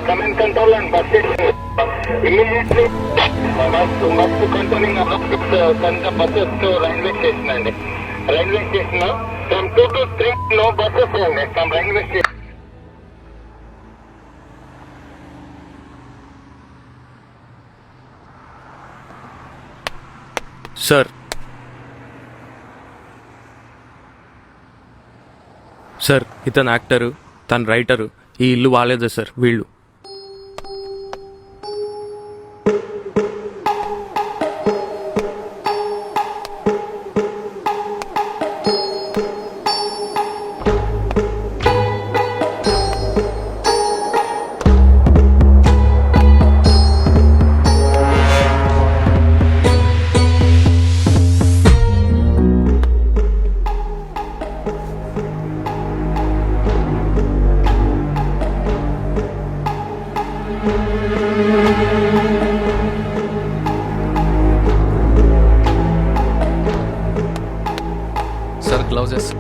Command control and bus station. Immediately must controlling the buses to railway station and railway station from 2 to 3 no buses from railway station. Sir sir ఇతను actor, తను writer. ఈ ఇల్లు వాళ్ళేదే sir. వీళ్ళు Sir, gloses.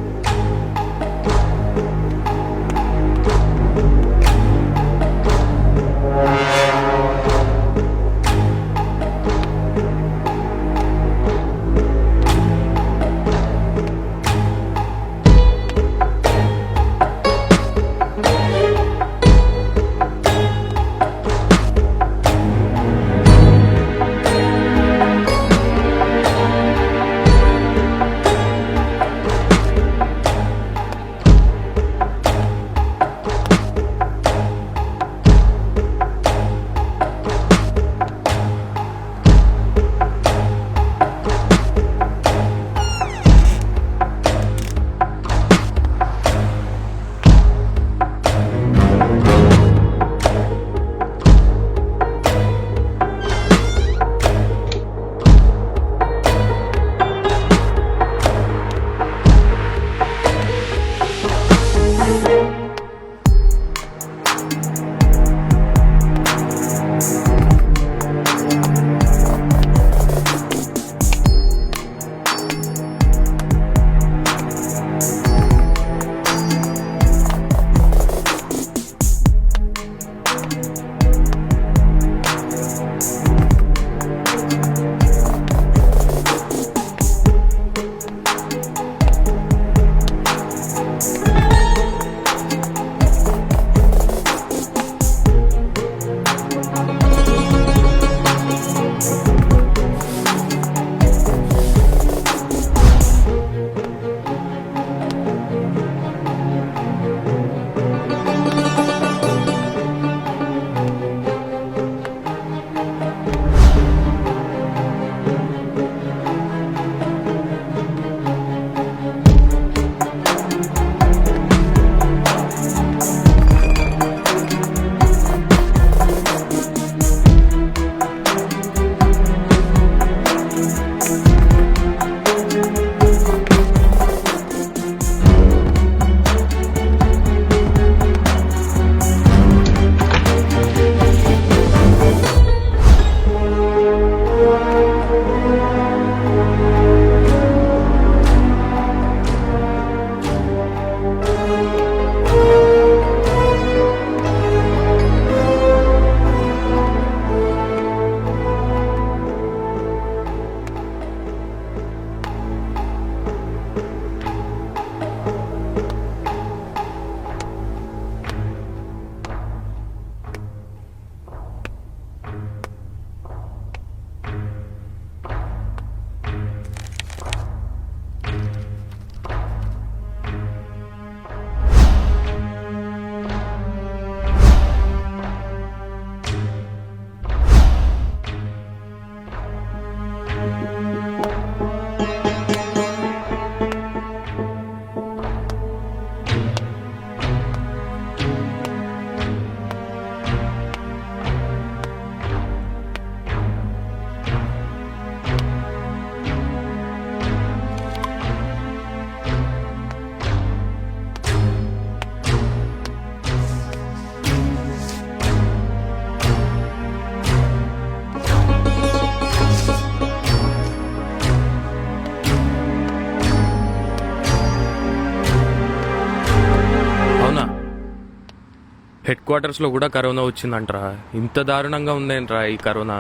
Head క్వార్టర్స్లో కూడా corona వచ్చిందంటరా. ఇంత దారుణంగా ఉందేంట్రా ఈ కరోనా.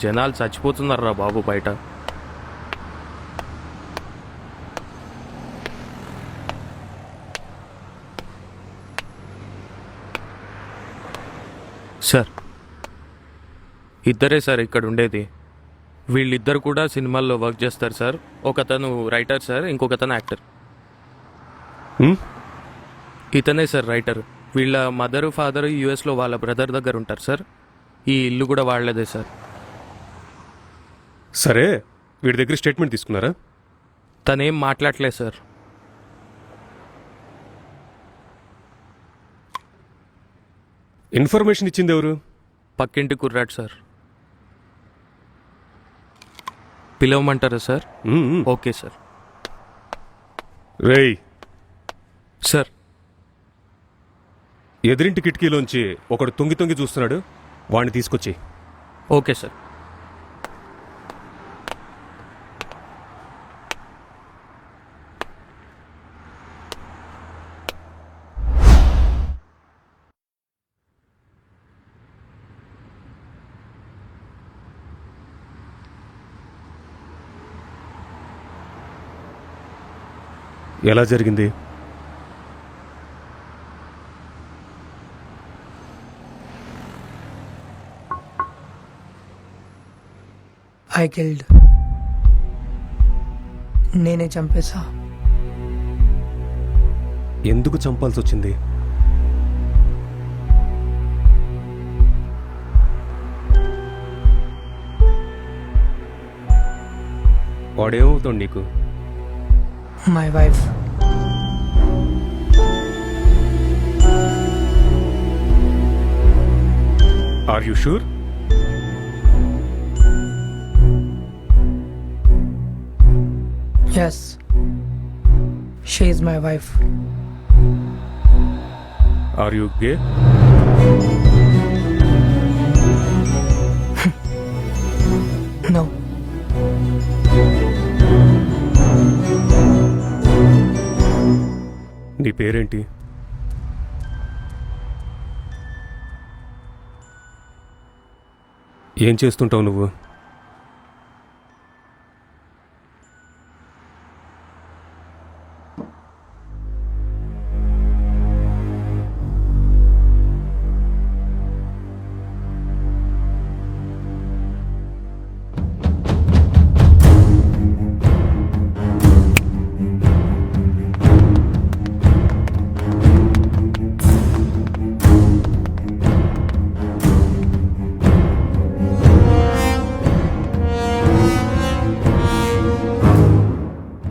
జనాలు చచ్చిపోతున్నారా బాబు బయట. సార్ ఇద్దరే సార్ ఇక్కడ ఉండేది. వీళ్ళిద్దరు కూడా సినిమాల్లో వర్క్ చేస్తారు సార్. ఒకతను రైటర్ సార్, ఇంకొకతను యాక్టర్. ఇతనే సార్ రైటర్. వీళ్ళ మదరు ఫాదరు యూఎస్లో వాళ్ళ బ్రదర్ దగ్గర ఉంటారు సార్. ఈ ఇల్లు కూడా వాళ్ళదే సార్. సరే, వీడి దగ్గర స్టేట్మెంట్ తీసుకున్నారా? తనేం మాట్లాడలేదు సార్. ఇన్ఫర్మేషన్ ఇచ్చింది ఎవరు? పక్కింటి కుర్రాడు సార్. పిలవమంటారా సార్? Okay sir. రేయ్, సార్ ఎదురింటి కిటికీలోంచి ఒకడు తొంగి తొంగి చూస్తున్నాడు, వాడిని తీసుకొచ్చి. Okay sir. ఎలా జరిగింది? I killed. నేనే చంపేశా. ఎందుకు చంపాల్సి వచ్చింది? వాడేమవుతాడు నీకు? My wife. Are you sure? Yes, she is my wife. Are you gay? No. నీ పేరేంటి? ఏం చేస్తుంటావు నువ్వు?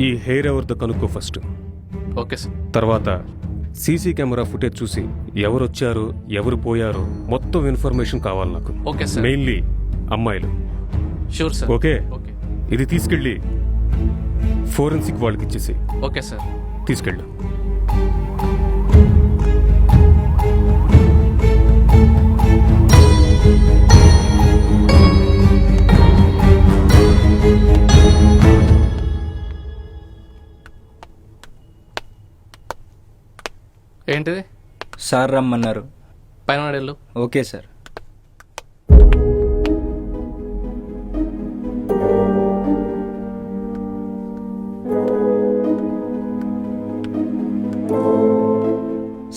ఈ హెయిర్ ఎవరితో కనుక్కో ఫస్ట్. Okay sir. తర్వాత సీసీ కెమెరా ఫుటేజ్ చూసి ఎవరు వచ్చారు, ఎవరు పోయారు, మొత్తం ఇన్ఫర్మేషన్ కావాలి నాకు. Okay sir. మెయిన్లీ అమ్మాయిలు. Sure sir. Okay, okay. ఇది తీసుకెళ్ళి ఫోరెన్సిక్ వాళ్ళకి ఇచ్చేసి. Okay sir. తీసుకెళ్ళు. ఏంటిది? సార్ రమ్మన్నారు. పైన వెళ్ళు. Okay sir.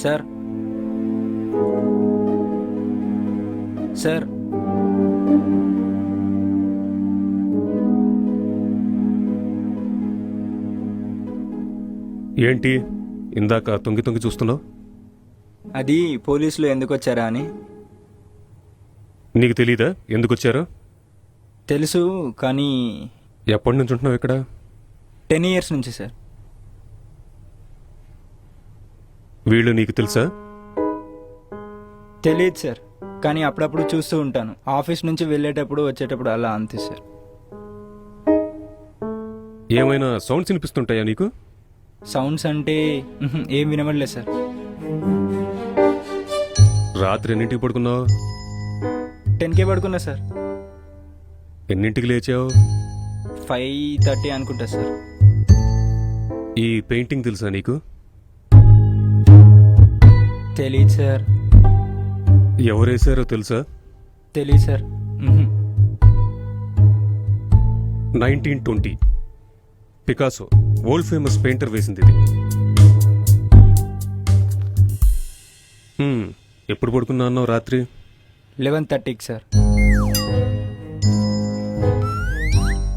సార్ సార్ ఏంటి ఇందాక తొంగి తొంగి చూస్తున్నావు? అది పోలీసులు ఎందుకు వచ్చారా అని. నీకు తెలీదా ఎందుకు వచ్చారో? తెలుసు, కానీ ఎప్పటి నుంచి ఉంటున్నావు ఇక్కడ? 10 years నుంచి సార్. వీళ్ళు నీకు తెలుసా? తెలియదు సార్, కానీ అప్పుడప్పుడు చూస్తూ ఉంటాను. ఆఫీస్ నుంచి వెళ్ళేటప్పుడు వచ్చేటప్పుడు అలా అంతే సార్. ఏమైనా సౌండ్స్ వినిపిస్తుంటాయా నీకు? సౌండ్స్ అంటే ఏం వినబడలేదు సార్. రాత్రి ఎన్నింటికి పడుకున్నావు? 10కే పడుకున్నా సార్. ఎన్నింటికి లేచావు? 5:30 అనుకుంటా సార్. ఈ పెయింటింగ్ తెలుసా నీకు? తెలీదు సార్. ఎవరేశారో తెలుసా? తెలియదు సార్. మ్హూ. 1920 పికాసో వరల్డ్ ఫేమస్ పెయింటర్ వేసింది ఇది. ఎప్పుడు పడుకున్నా అన్నావు రాత్రి? 11:30కి సార్.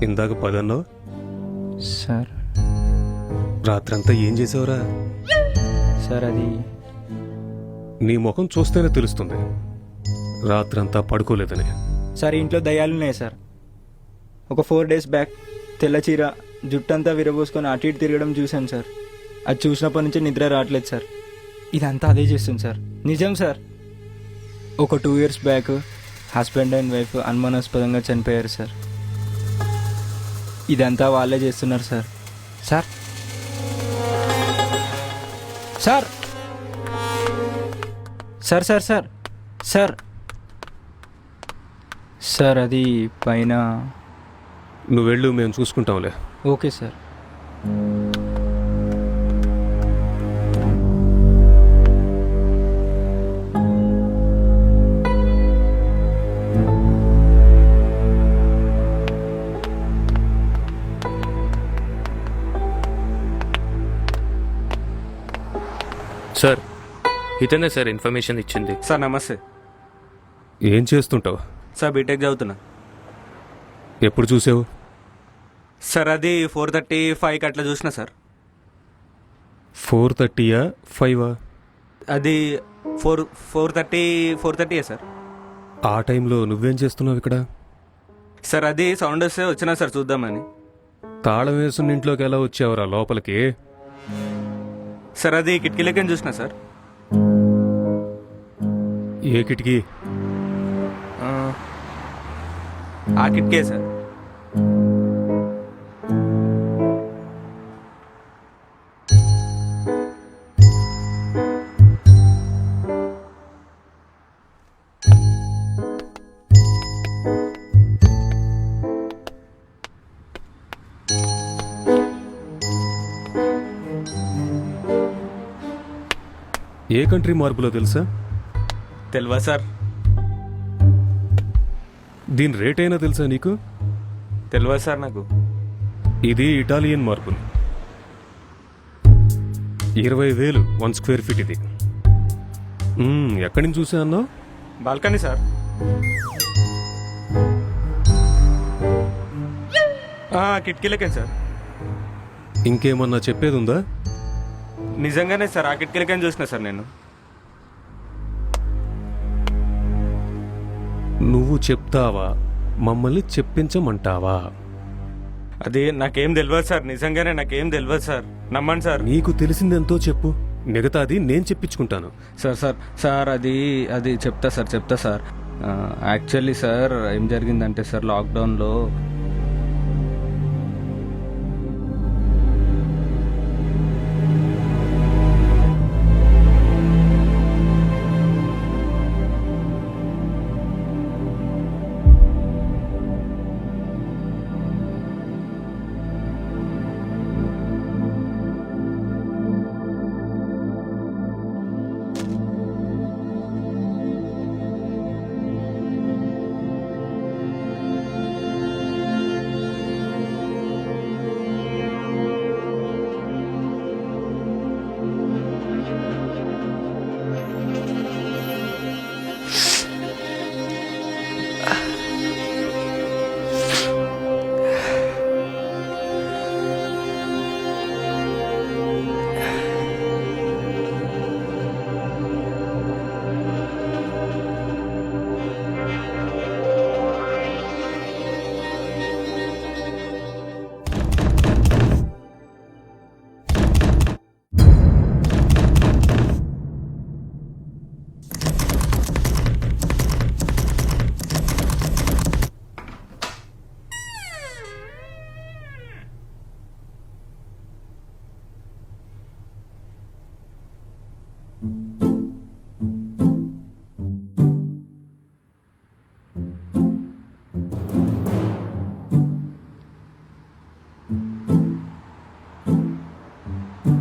ఇందాక 10 అన్నావు. సార్ రాత్రంతా ఏం చేసావురా? సార్ అది నీ ముఖం చూస్తేనే తెలుస్తుంది రాత్రంతా పడుకోలేదని. సార్ ఇంట్లో దయ్యాలున్నాయి సార్. ఒక 4 days బ్యాక్ తెల్ల చీర జుట్టంతా విరబోసుకొని అటు ఇటు తిరగడం చూశాను సార్. అది చూసినప్పటి నుంచి నిద్ర రావట్లేదు సార్. ఇదంతా అదే చేస్తుంది సార్. నిజం సార్. ఒక 2 years back husband and wife అనుమానాస్పదంగా చనిపోయారు సార్. ఇదంతా వాళ్ళే చేస్తున్నారు sir. Sir sir sir sir sir sir sir అది పైన. నువ్వు వెళ్ళు, మేము చూసుకుంటాంలే. Okay sir. సార్ ఇతనే సార్ ఇన్ఫర్మేషన్ ఇచ్చింది. సార్ నమస్తే. ఏం చేస్తుంటావు? సార్ బీటెక్ చదువుతున్నా. ఎప్పుడు చూసావు? సార్ అది 4:35కి అట్లా చూసిన సార్. 4:30 5 అది 4:30 సార్. ఆ టైంలో నువ్వేం చేస్తున్నావు ఇక్కడ? సార్ అది సౌండ్ వస్తే వచ్చినా సార్ చూద్దామని. తాళం వేసున్న ఇంట్లోకి ఎలా వచ్చావురా లోపలికి? సార్ అది కిటికీలకని చూసిన సార్. ఏ కిటికీ? ఆ కిటికే సార్. ఏ కంట్రీ మార్పులో తెలుసా? తెలియదు సార్. దీని రేట్ అయినా తెలుసా నీకు? తెలియదు సార్ నాకు. ఇది ఇటాలియన్ మార్బుల్. 20,000 1 square feet ఇది. ఎక్కడి నుంచి చూసా అన్నావు? Balcony sir. కిటికీలకే సార్. ఇంకేమన్నా చెప్పేది ఉందా? నిజంగానే సార్ ఆ కిటికీలకని చూసిన సార్ నేను. నువ్వు చెప్తావా, మమ్మల్ని చెప్పించమంటావా? అది నాకేం తెలియదు సార్. నిజంగానే నాకేం తెలియదు సార్. నమ్మండి సార్. నీకు తెలిసిందెంతో చెప్పు, మిగతాది నేను చెప్పించుకుంటాను. సార్ సార్ సార్ అది అది చెప్తా సార్. యాక్చువల్లీ సార్ ఏం జరిగిందంటే సార్ లాక్డౌన్లో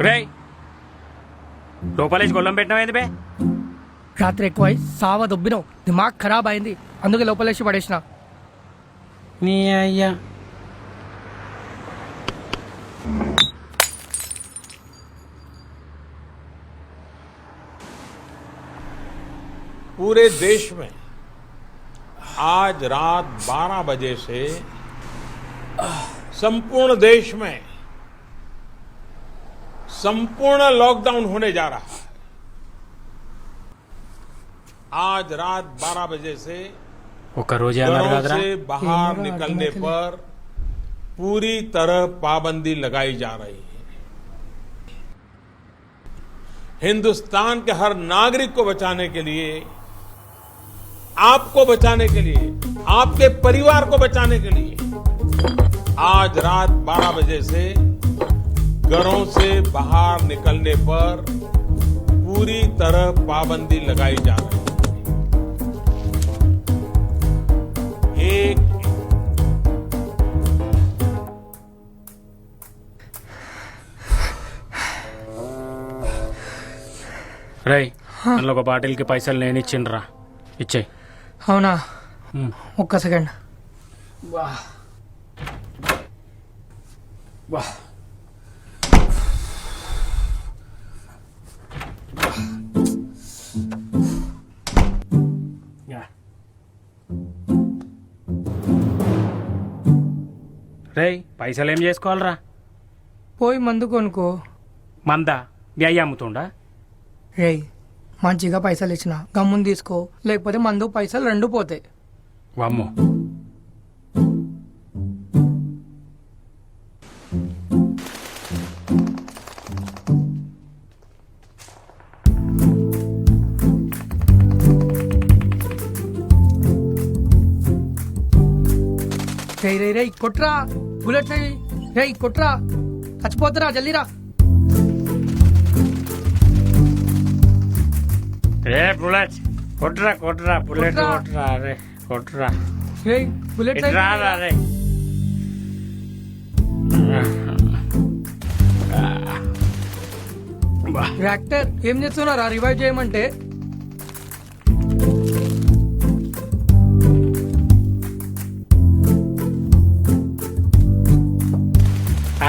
రేయ్ లోపలేసి గొల్లం పెట్టినామైంది బే. రాత్రి ఎక్కువ సావ దొబ్బినావు, దిమాగ్ ఖరాబ్ అయింది, అందుకే లోపలేసి పడేసిన. నీ అయ్యా पूरे देश में आज रात 12 बजे से संपूर्ण देश में संपूर्ण लॉकडाउन होने जा रहा है। आज रात 12 बजे से ఒక రోజే అన్నారు घरों కదరా से बाहर निकलने पर पूरी तरह पाबंदी लगाई जा रही है। हिंदुस्तान के हर नागरिक को बचाने के लिए, आपको बचाने के लिए, आपके परिवार को बचाने के लिए आज रात 12 बजे से घरों से बाहर निकलने पर पूरी तरह पाबंदी लगाई जा रही है। एक రై అందులో ఒక బాటిల్కి పైసలు నేను ఇచ్చిండ్రా, ఇచ్చేయి. అవునా, ఒక్క సెకండ్. రై పైసలు ఏం చేసుకోవాలరా? పోయి మందు కొనుక్కో. మందా మీ అయ్యి అమ్ముతుండా? రేయ్, మంచిగా పైసలు ఇచ్చిన గమ్ముని తీసుకో, లేకపోతే మందు పైసలు రెండు పోతాయి. వామ్మో, రేయ్ రేయ్ రేయ్ కొట్రా, బుల్లెట్ రేయ్ కొట్రా, చచ్చిపోతురా, జల్దీరా. రే బుల్లెట్ కొట్రా కొట్రా, బుల్లెట్ కొట్రా. కొట్రా, రే కొట్రా, రేయ్ బుల్లెట్ ఇటు రారా రే. యాక్టర్ ఏం చేస్తున్నారా రివైవ్ చేయమంటే?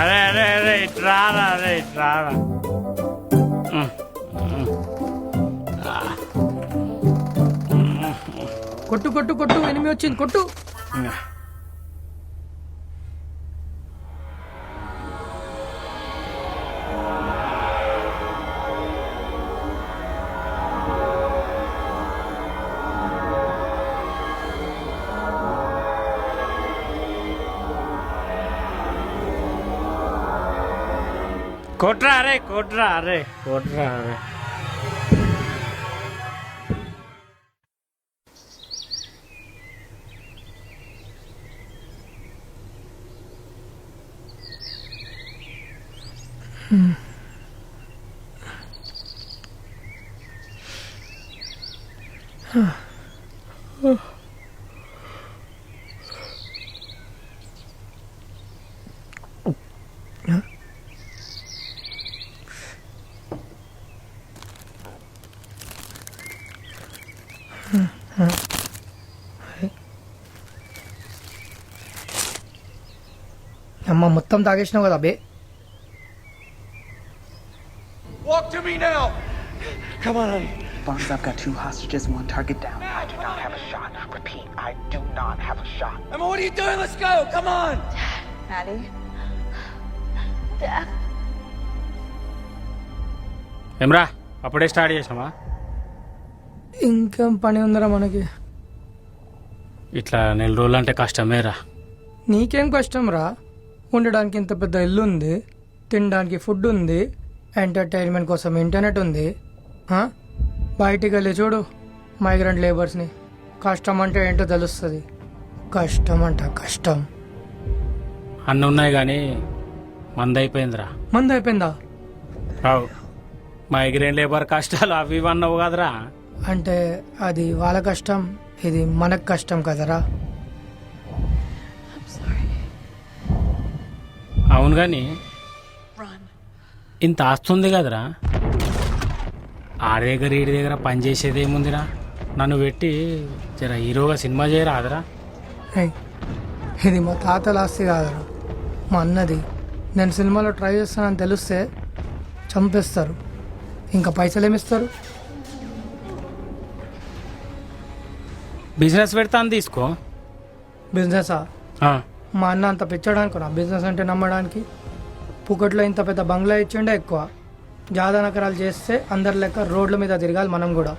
అరే అరే అరే ఇటు రారా రే, ఇటు రారా. కొట్టు కొట్టు కొట్టు, ఎనిమిది వచ్చింది, కొట్టు. కొట్రా అరే, కొట్రా అరే, కొట్రా అరే. అమ్మ మొత్తం తాగేసినావు కదా బే. Walk to me now! Come on, honey. Barnes, I've got 2 hostages and 1 target down. I do not have a shot. Repeat, I do not have a shot. Emma, what are you doing? Let's go! Come on! Maddie? Dad? ఏమ్రా అప్పుడే start చేసినావా? ఇంకేం పని ఉందరా మనకి? ఇట్లా నెల రోజులు అంటే కష్టమేరా. నీకేం కష్టం రా, ఉండడానికి ఇంత పెద్ద ఇల్లు ఉంది, తినడానికి ఫుడ్ ఉంది, ఎంటర్టైన్మెంట్ కోసం ఇంటర్నెట్ ఉంది. బయటికి వెళ్ళి చూడు మైగ్రెంట్ లేబర్స్ని, కష్టం అంటే ఏంటో తెలుస్తుంది. కష్టం అంట కష్టం. అన్నీ ఉన్నాయి కానీ మంది అయిపోయిందిరా. మంది అయిపోయిందా? రావు, మైగ్రేన్ లేబర్ కష్టాలు అవి ఇవి అన్నావు కదరా. అంటే అది వాళ్ళ కష్టం, ఇది మనకు కష్టం కదరా. అవును కానీ ఇంత ఆస్తుంది కదరా, ఆడి దగ్గర ఈడి దగ్గర పని చేసేది ఏముందిరా? నన్ను పెట్టి జర హీరోగా సినిమా చేయరాదురా? ఏయ్, ఇది మా తాతల ఆస్తి కాదురా, మా అన్నది. నేను సినిమాలో ట్రై చేస్తానని తెలిస్తే చంపేస్తారు. ఇంకా పైసలు ఏమిస్తారు? బిజినెస్ పెడతాను తీసుకో. బిజినెసా? ఆ, మా అన్న అంత పిచ్చడానికి నా బిజినెస్ అంటే నమ్మడానికి. పుకట్లో ఇంత పెద్ద బంగ్లా ఇచ్చిండే ఎక్కువ. జాదా నకరాలు చేస్తే అందరి లెక్క రోడ్ల మీద తిరగాలి మనం కూడా.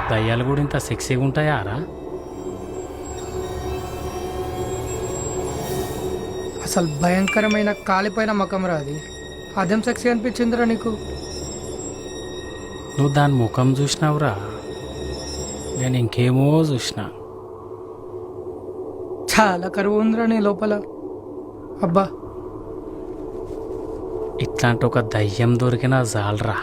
దయ్యాలు కూడా ఇంత సెక్సీగా ఉంటాయారా? అసలు భయంకరమైన కాలిపోయిన మకం రా అది. అదేం సెక్సీ అనిపించిందిరా నీకు? నువ్వు దాని ముఖం చూసినావురా, నేను ఇంకేమో చూసిన. చాలా కరువు ఉందిరా నీ లోపల. అబ్బా, ఇట్లాంటి ఒక దయ్యం దొరికినా జాలరా.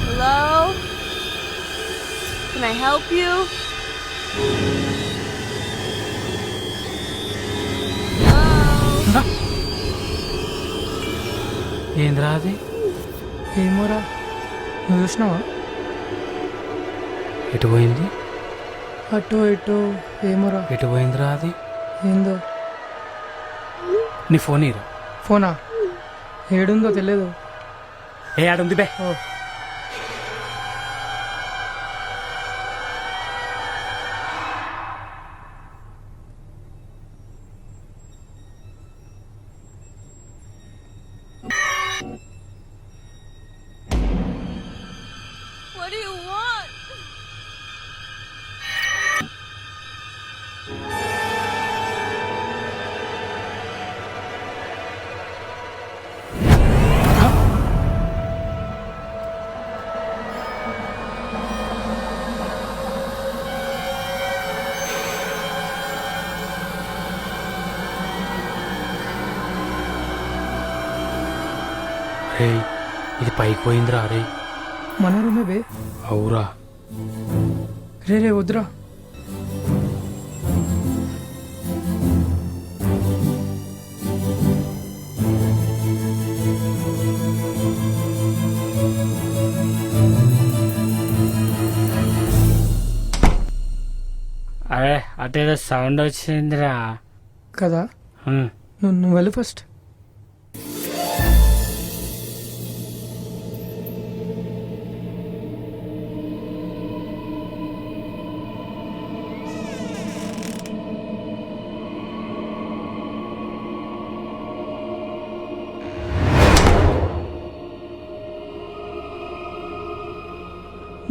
Hello? Can I help you? Hello? ఏంద్రా అది? ఏమోరా, నువ్వు చూసినావా? ఎటు పోయింది? అటు ఇటు ఏమోరా. ఎటు పోయిందిరా అది? ఏందో. నీ ఫోన్ ఇరా. ఫోనా? ఏడుందో తెలియదు. ఏ ఆడుంది బే. ఓ, What do you want? రే, ఇది పైకి పోయిందిరా. రే మన రూమే బే. అవురా. రే రే వద్దురా. అరే అటేదో సౌండ్ వచ్చిందిరా. కదా, నువ్వు వెళ్ళు ఫస్ట్.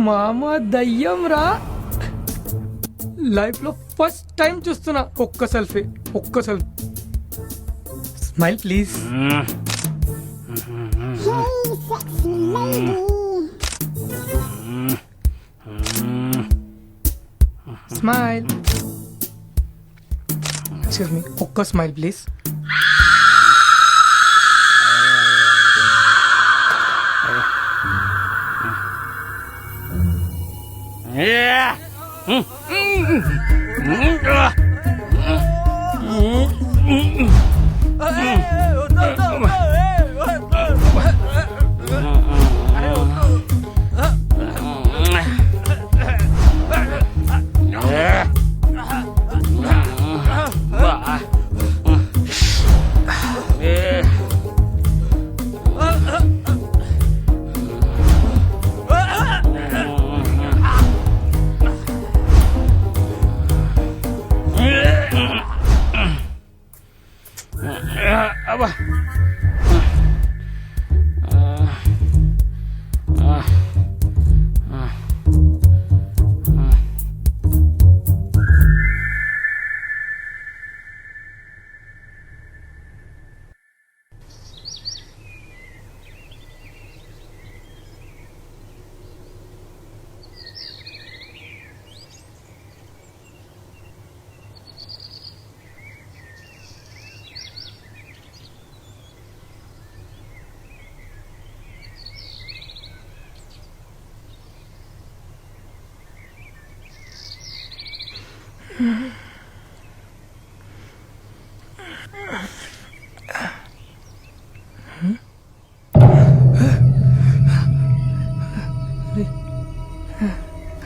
మామ దయ్యం రా. లైఫ్ లో ఫస్ట్ టైం చూస్తున్నా. ఒక్క selfie. Smile please. Smile. Excuse me, ఒక్క smile please. Yeah.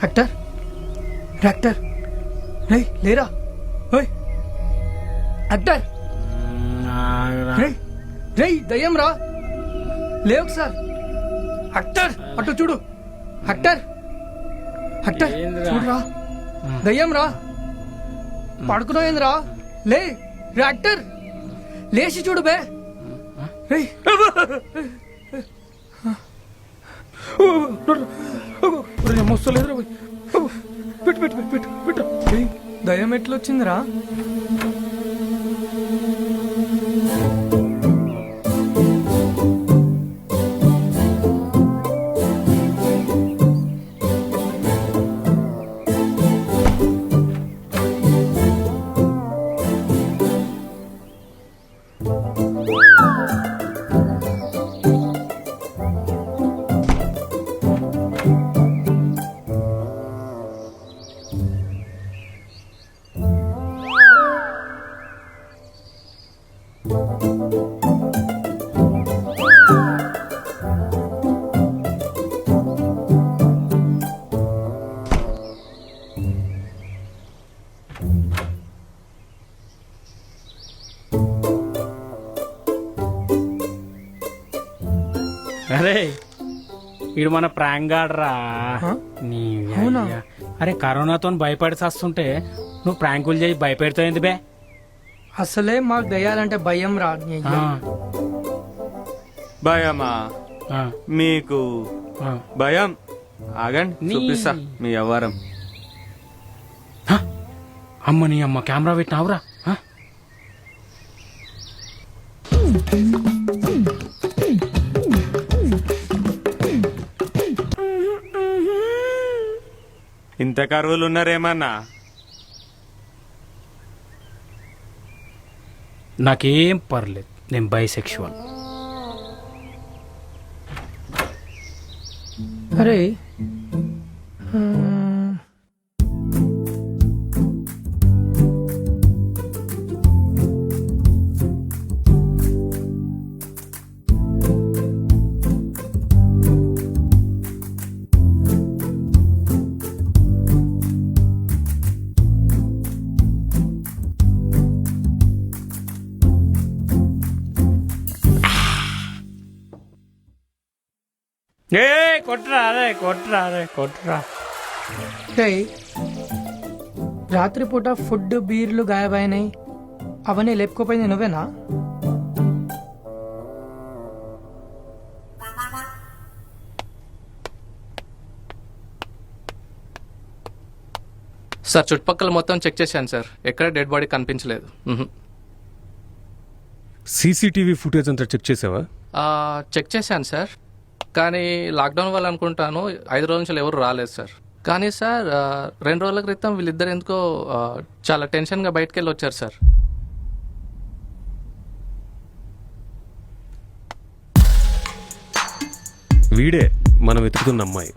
Doctor doctor రే లేరా ఓయ్ డాక్టర్ రే రే దయ్యం రా లే ఒకసారి డాక్టర్ అటు చూడు డాక్టర్ డాక్టర్ చూడురా దయ్యం రా పడుకున్నాయిందిరా లే డాక్టర్ లేచి చూడు బే రే వస్తలేదురా పెట్టు పెట్టు పెట్టు పెట్టు దయ్యం ఎట్లొచ్చిందిరా అరే వీడు మన ప్రాంక్ గాడ్రా నీ అవునా? అయ్యా. అరే కరోనాతో భయపడి వస్తుంటే నువ్వు ప్రాంకులు చేసి భయపెడతావు బే అసలే మాకు దయ్యాలంటే భయం రా నీ అయ్యా. భయమా ఆ, మీకు ఆ. భయం ఆగండి చూపిస్తా మీ వ్యవహారం. అమ్మ నీ అమ్మ కెమెరా పెట్టినావురా ఆ? ఇంత కరువులు ఉన్నారేమన్నా? నాకేం పర్లేదు, నేను బైసెక్షువల్. అరే ఏ కొట్రా అరే కొట్రా అరే కొట్రా. రేయ్, రాత్రిపూట ఫుడ్ బీర్లు గాయబైనాయి, అవన్నీ లేపుకోపోయింది నువ్వేనా? సార్ చుట్టుపక్కల మొత్తం చెక్ చేశాను సార్, ఎక్కడ డెడ్ బాడీ కనిపించలేదు. సీసీటీవీ ఫుటేజ్ అంతా చెక్ చేసావా? చెక్ చేశాను సార్, కానీ లాక్డౌన్ వల్ల అనుకుంటాను 5 రోజుల నుంచి ఎవరు రాలేదు సార్. కానీ సార్ 2 రోజుల క్రితం వీళ్ళిద్దరు ఎందుకో చాలా టెన్షన్గా బయటకు వెళ్ళి వచ్చారు సార్. వీడే మనం వెతుకుతున్న అమ్మాయి.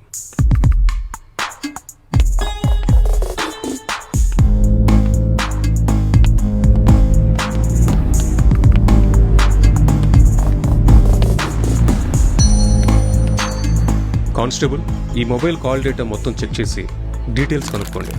కానిస్టేబుల్, ఈ మొబైల్ కాల్ డేటా మొత్తం చెక్ చేసి డీటెయిల్స్ కనుక్కోండి.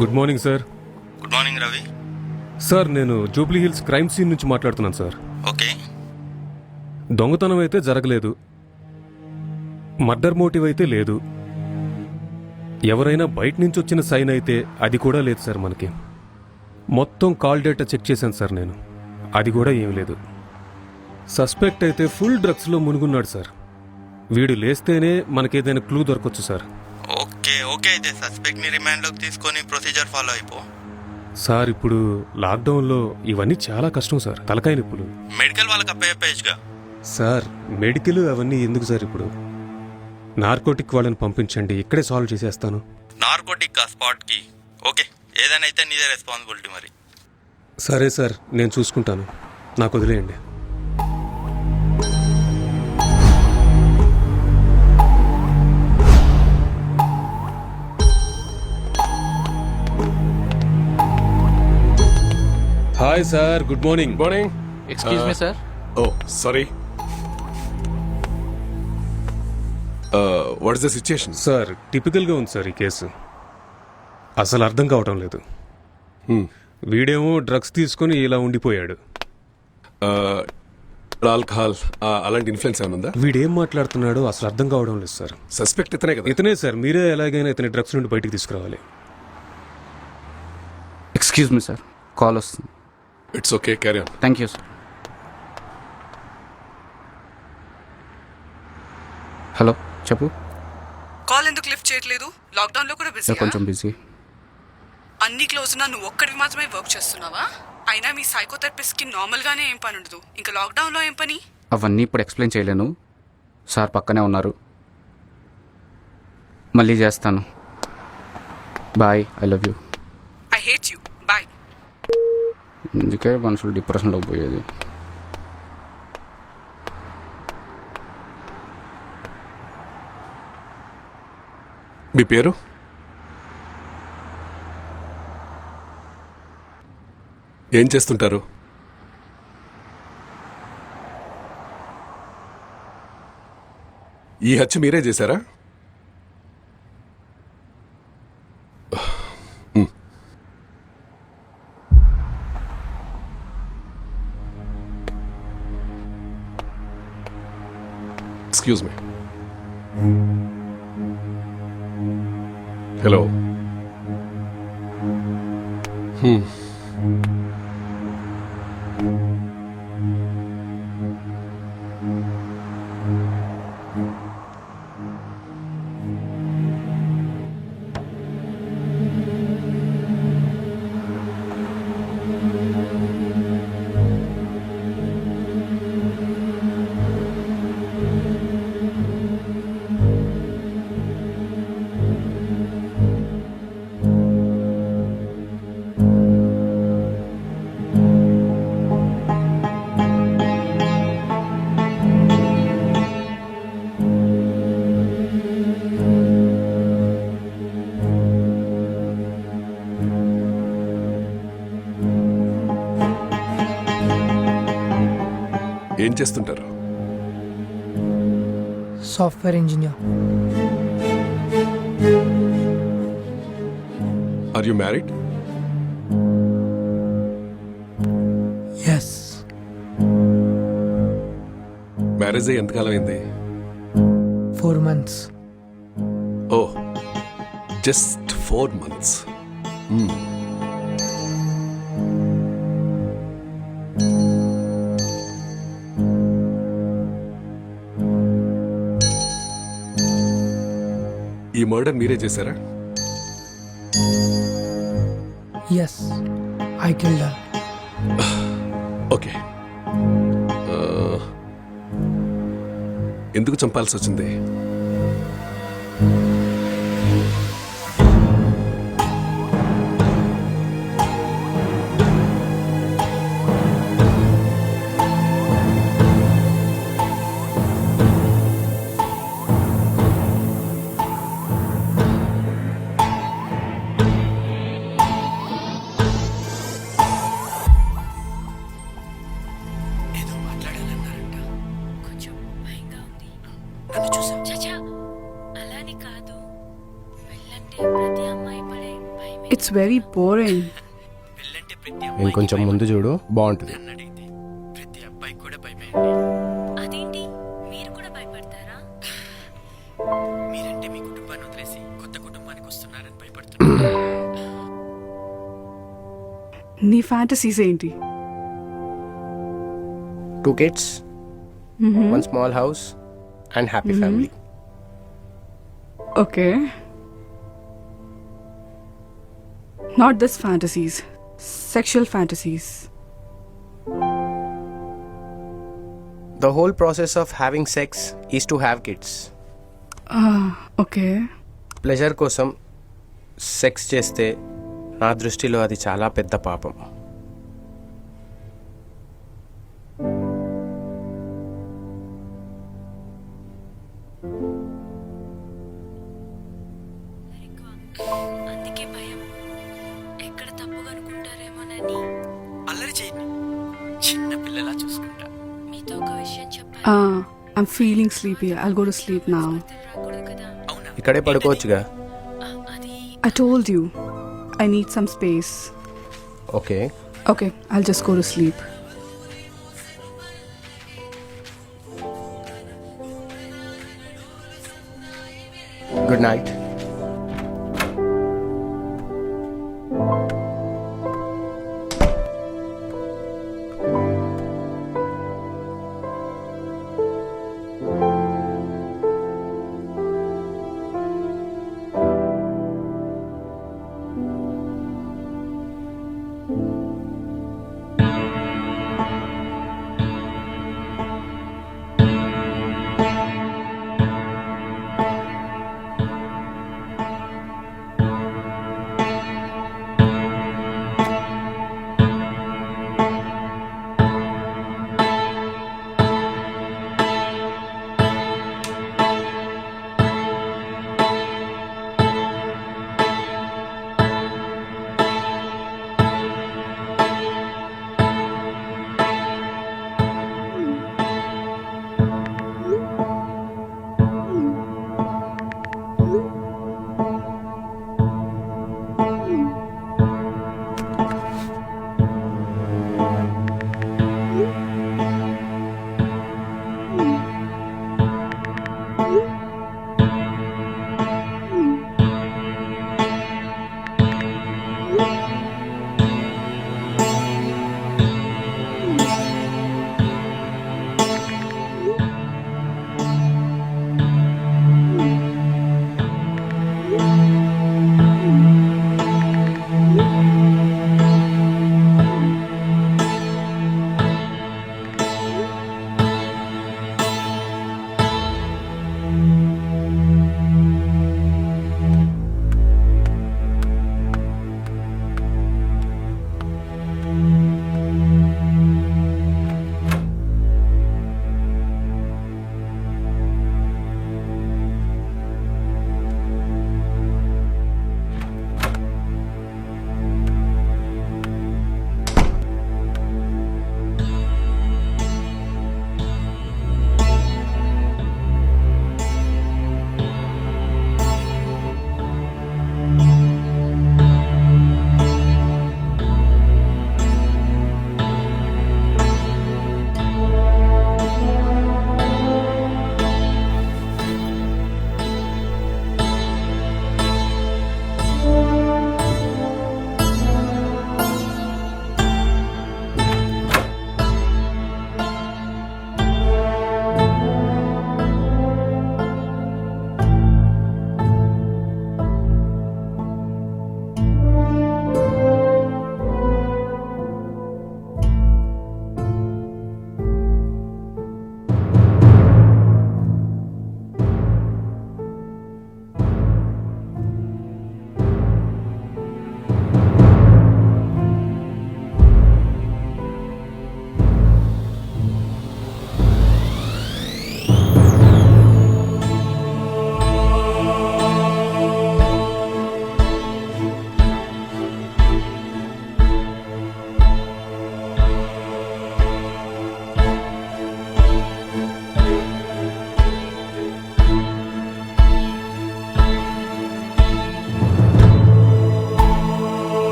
Good morning sir. Good morning Ravi. Sir, నేను జూబ్లీ హిల్స్ క్రైమ్ సీన్ నుంచి మాట్లాడుతున్నాను సార్. ఓకే. దొంగతనం అయితే జరగలేదు, మర్డర్ మోటివ్ అయితే లేదు, ఎవరైనా బయట నుంచి వచ్చిన సైన్ అయితే అది కూడా లేదు సార్. మనకి మొత్తం కాల్ డేటా చెక్ చేశాను సార్ నేను, అది కూడా ఏం లేదు. సస్పెక్ట్ అయితే ఫుల్ డ్రగ్స్లో మునుగున్నాడు సార్. వీడు లేస్తేనే మనకేదైనా క్లూ దొరకొచ్చు సార్. ఓకే ఓకే, అయితే సస్పెక్ట్ని రిమాండ్లోకి తీసుకొని ప్రొసీజర్ ఫాలో అయిపో. సార్ ఇప్పుడు లాక్డౌన్లో ఇవన్నీ చాలా కష్టం సార్, తలకాయ నొప్పులు. మెడికల్ వాళ్ళకి అప్పయ్యగా. సార్ మెడికల్ అవన్నీ ఎందుకు సార్? ఇప్పుడు నార్కోటిక్ వాళ్ళని పంపించండి, ఇక్కడే సాల్వ్ చేసేస్తాను. నార్కోటిక్ స్పాట్కి ఓకే, ఏదైనా అయితే నీదే రెస్పాన్సిబిలిటీ మరి. సరే సార్, నేను చూసుకుంటాను, నాకు వదిలేయండి. Hi sir, good morning. Morning. Excuse me sir. Oh sorry. What is the situation? Sir టిపికల్గా ఉంది సార్ ఈ కేసు, అసలు అర్థం కావటం లేదు. వీడేమో డ్రగ్స్ తీసుకొని ఇలా ఉండిపోయాడు. ఆల్కహాల్ అలాంటి ఇన్ఫ్లుయెన్స్ ఏమైనా ఉందా? వీడేం మాట్లాడుతున్నాడో అసలు అర్థం కావడం లేదు సార్. సస్పెక్ట్ ఇతనే కదా? ఇతనే సార్, మీరే ఎలాగైనా ఇతని డ్రగ్స్ నుండి బయటికి తీసుకురావాలి. ఎక్స్క్యూజ్ మీ సార్, కాల్ వస్తుంది. It's okay, carry on. Thank you sir. Hello, చెప్పు. కాల్ ఎందుకు లిఫ్ట్ చేయట్లేదు? లాక్డౌన్ లో కూడా బిజీ. కొంచెం బిజీ. అన్ని క్లోజ్ ఉన్నా నువ్వు ఒక్కడివి మాత్రమే వర్క్ చేస్తున్నావా? అయినా మీ సైకోథెరపిస్ట్ కి నార్మల్ గానే ఏం పని ఉండదు, ఇంకా లాక్డౌన్ లో ఏం పని? అవన్నీ ఇప్పుడు ఎక్స్ప్లెయిన్ చేయలేను, సార్ పక్కనే ఉన్నారు, మళ్ళీ చేస్తాను. Bye, I love you. I hate you, bye. అందుకే మనుషులు డిప్రెషన్లో పోయేది. మీ పేరు? ఏం చేస్తుంటారు? ఈ హత్య మీరే చేశారా? Excuse me. హలో. ఏం చేస్తుంటారు? Software engineer. Are you married? Yes. Marriage అయ్యి ఎంతకాలం అయింది? 4 months. Oh, just 4 months. ఈ మర్డర్ మీరే చేశారా? Yes, I killed her. Okay. ఎందుకు చంపాల్సి వచ్చింది? It's very boring. ఇంకొంచెం ముందు చూడు, బాగుంటుంది. అదేంటి, మీరు కూడా భయపడతారా? మీరంటే మీ కుటుంబాన్ని వదిలేసి కొత్త కుటుంబానికి వస్తున్నారని భయపడుతున్నారు. నీ ఫ్యాంటసీస్ ఏంటి? 2 kids, 1 small house and happy family. Okay, not this fantasies. sexual fantasies. The whole process of having sex is to have kids. Okay. Pleasure కోసం సెక్స్ చేస్తే నా దృష్టిలో అది చాలా పెద్ద పాపం. అందుకే భయం, ఎక్కడ తప్పుగా అనుకుంటారేమోనని. అల్లరి చేయండి, చిన్న పిల్లలా చూసుకుంటా. మీతో ఒక విషయం చెప్పాలి. I'm feeling sleepy. I'll go to sleep now. రాకూడదు కదా. ఇక్కడే పడుకోవచ్చుగా. I told you. I need some space. Okay. Okay, I'll just go to sleep. Good night.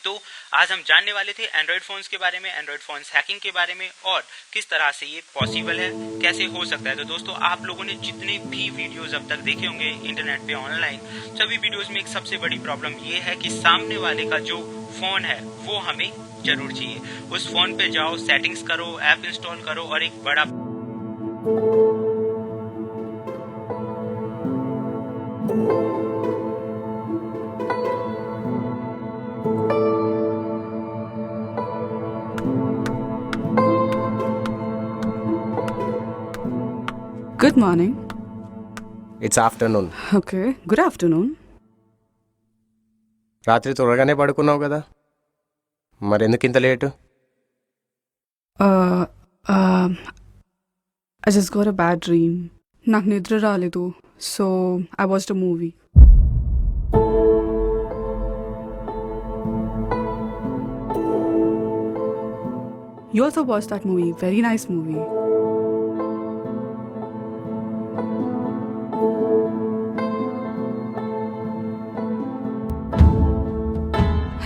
तो आज हम जानने वाले थे एंड्रॉयड फ़ोन्स के बारे में, एंड्रॉयड फ़ोन्स हैकिंग के बारे में और किस तरह से ये पॉसिबल है, कैसे हो सकता है। तो दोस्तों आप लोगों ने जितने भी वीडियोस अब तक देखे होंगे इंटरनेट पे ऑनलाइन, सभी वीडियोस में एक सबसे बड़ी प्रॉब्लम ये है कि सामने वाले का जो फ़ोन है वो हमें जरूर चाहिए। उस फ़ोन पे जाओ, सेटिंग्स करो, ऐप इंस्टॉल करो और एक बड़ा good morning. It's afternoon. Okay, good afternoon. రాత్రి త్వరగానే పడుకున్నావు కదా, మరెందుకు ఇంత late? I just got a bad dream. నాకు నిద్ర రాలేదు, so I watched a movie. You also watched that movie. Very nice movie.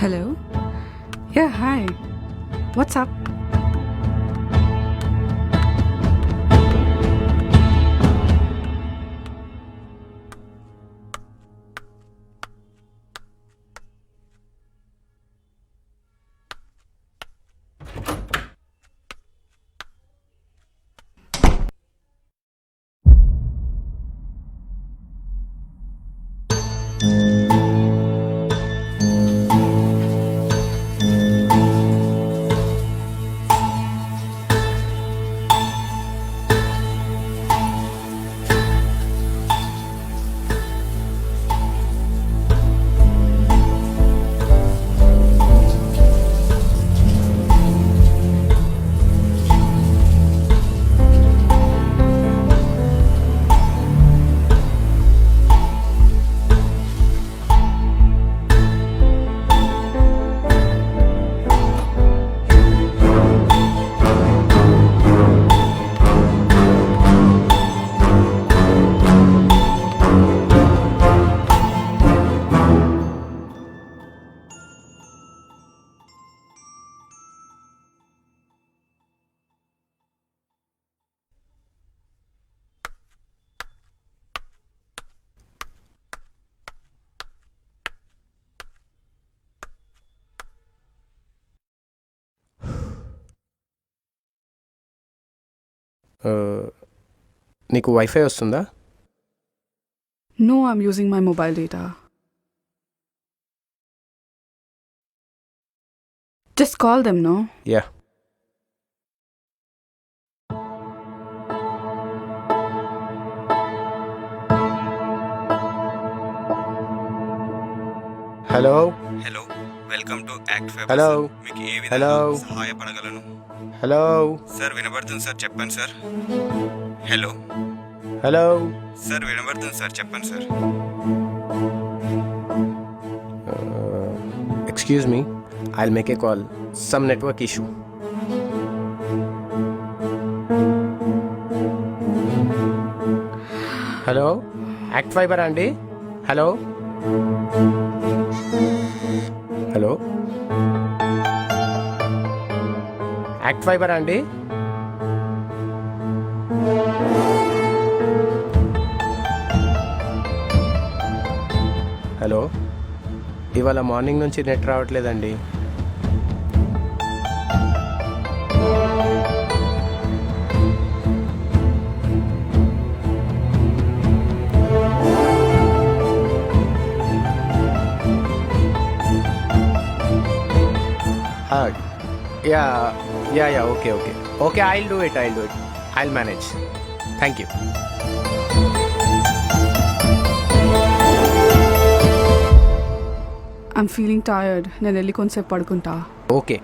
Hello? Yeah, hi. What's up? నీకు వైఫై వస్తుందా? No, I'm using my mobile data. Just call them, no? Yeah. Hello. Hello, welcome to ACT fiber. Hello. మీకు ఏ hello. విధంగా సహాయపడగలను? Hello. Sir వినబడుతుంది sir, చెప్పండి sir. Hello. Hello. Sir వినబడుతుంది sir, చెప్పండి sir. Excuse me, I'll make a call. Some network issue. Hello, ACT fiber అండి? Hello hello, ACT fiber అండి? Hello, ఇవాళ మార్నింగ్ నుంచి నెట్ రావట్లేదండి. Yeah, okay. Okay, I'll do it. I'll manage. Thank you. I'm feeling tired. నేను వెళ్ళి కొంచెంసేపు పడుకుంటా. Okay.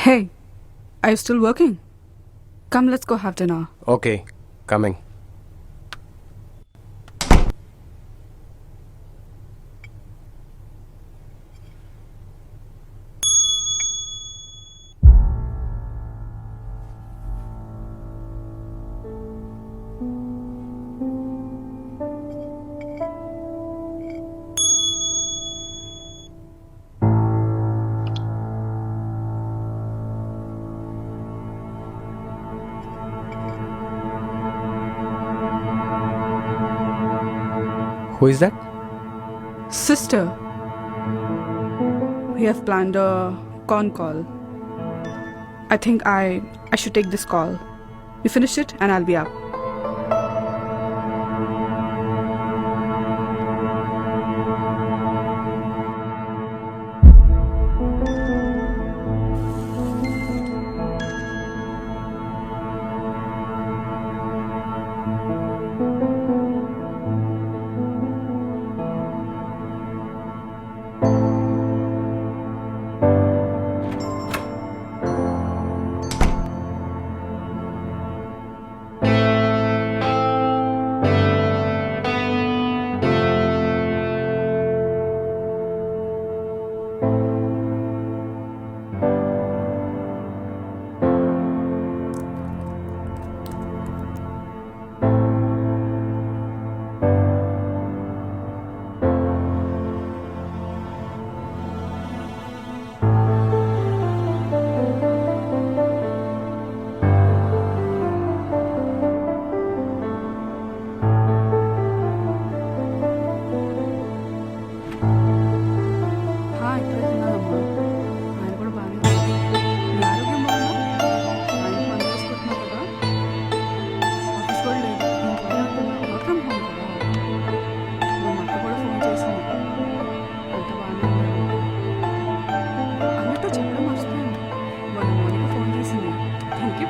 Hey, are you still working? Come, let's go have dinner. Okay coming. Who is that? Sister, we have planned a con call. I think I should take this call. You finish it and I'll be up.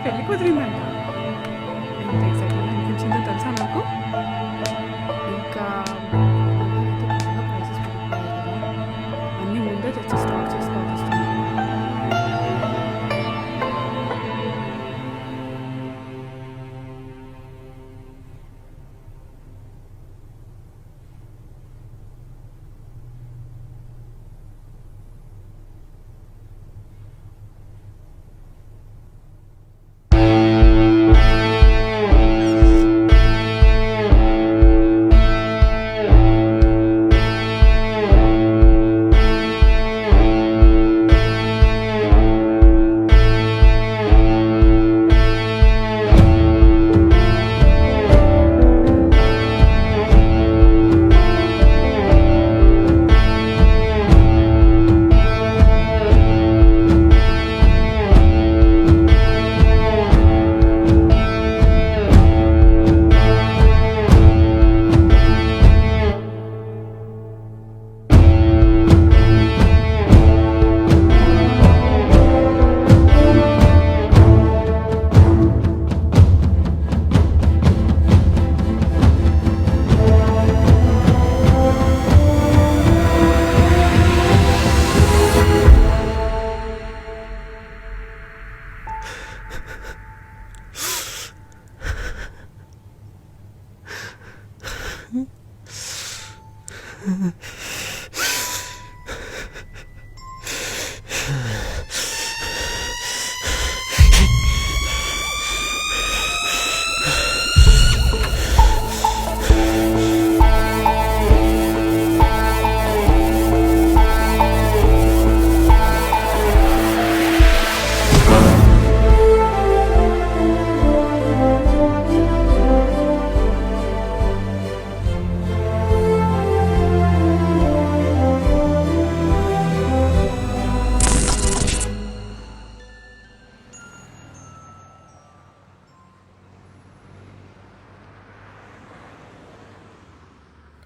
పెళ్లి కుదిరిందంట. ఎంత excitement అనిపించిందో తెలుసా నాకు. ఇంకా prices పెరిగిపోయాయి కదా, అన్నీ ముందే తెచ్చి స్టాక్ చేసుకోవాల్సి వస్తుంది.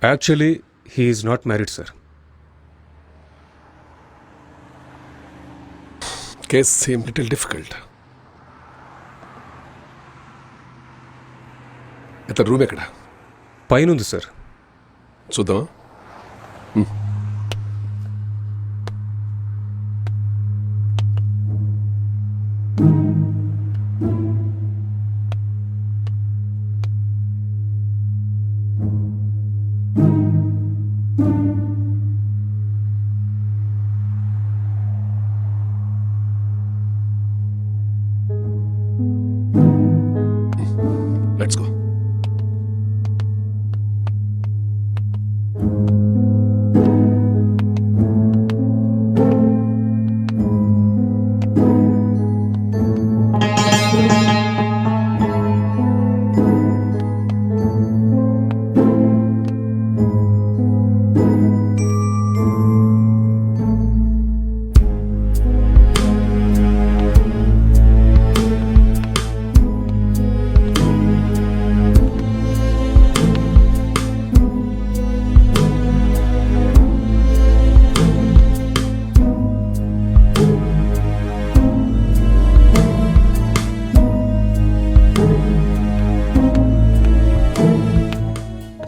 Actually, he is not married, sir. Case seemed little difficult. ఇతని రూమ్ ఎక్కడ? పైనుంది సార్. చూద్దాం.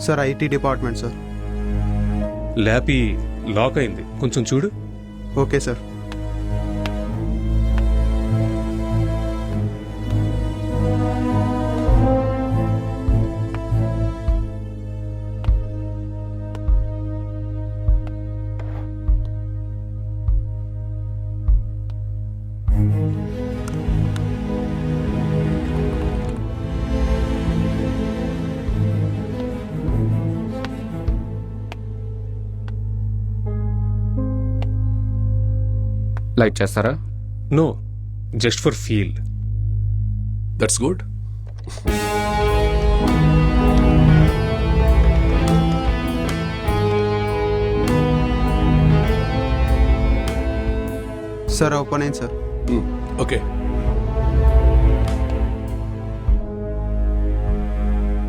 Sir IT department sir. Lappy lock అయింది, కొంచెం చూడు. Okay sir. లైట్ చేస్తారా? No, just for feel. That's good. Sir open అయింది sir. Okay,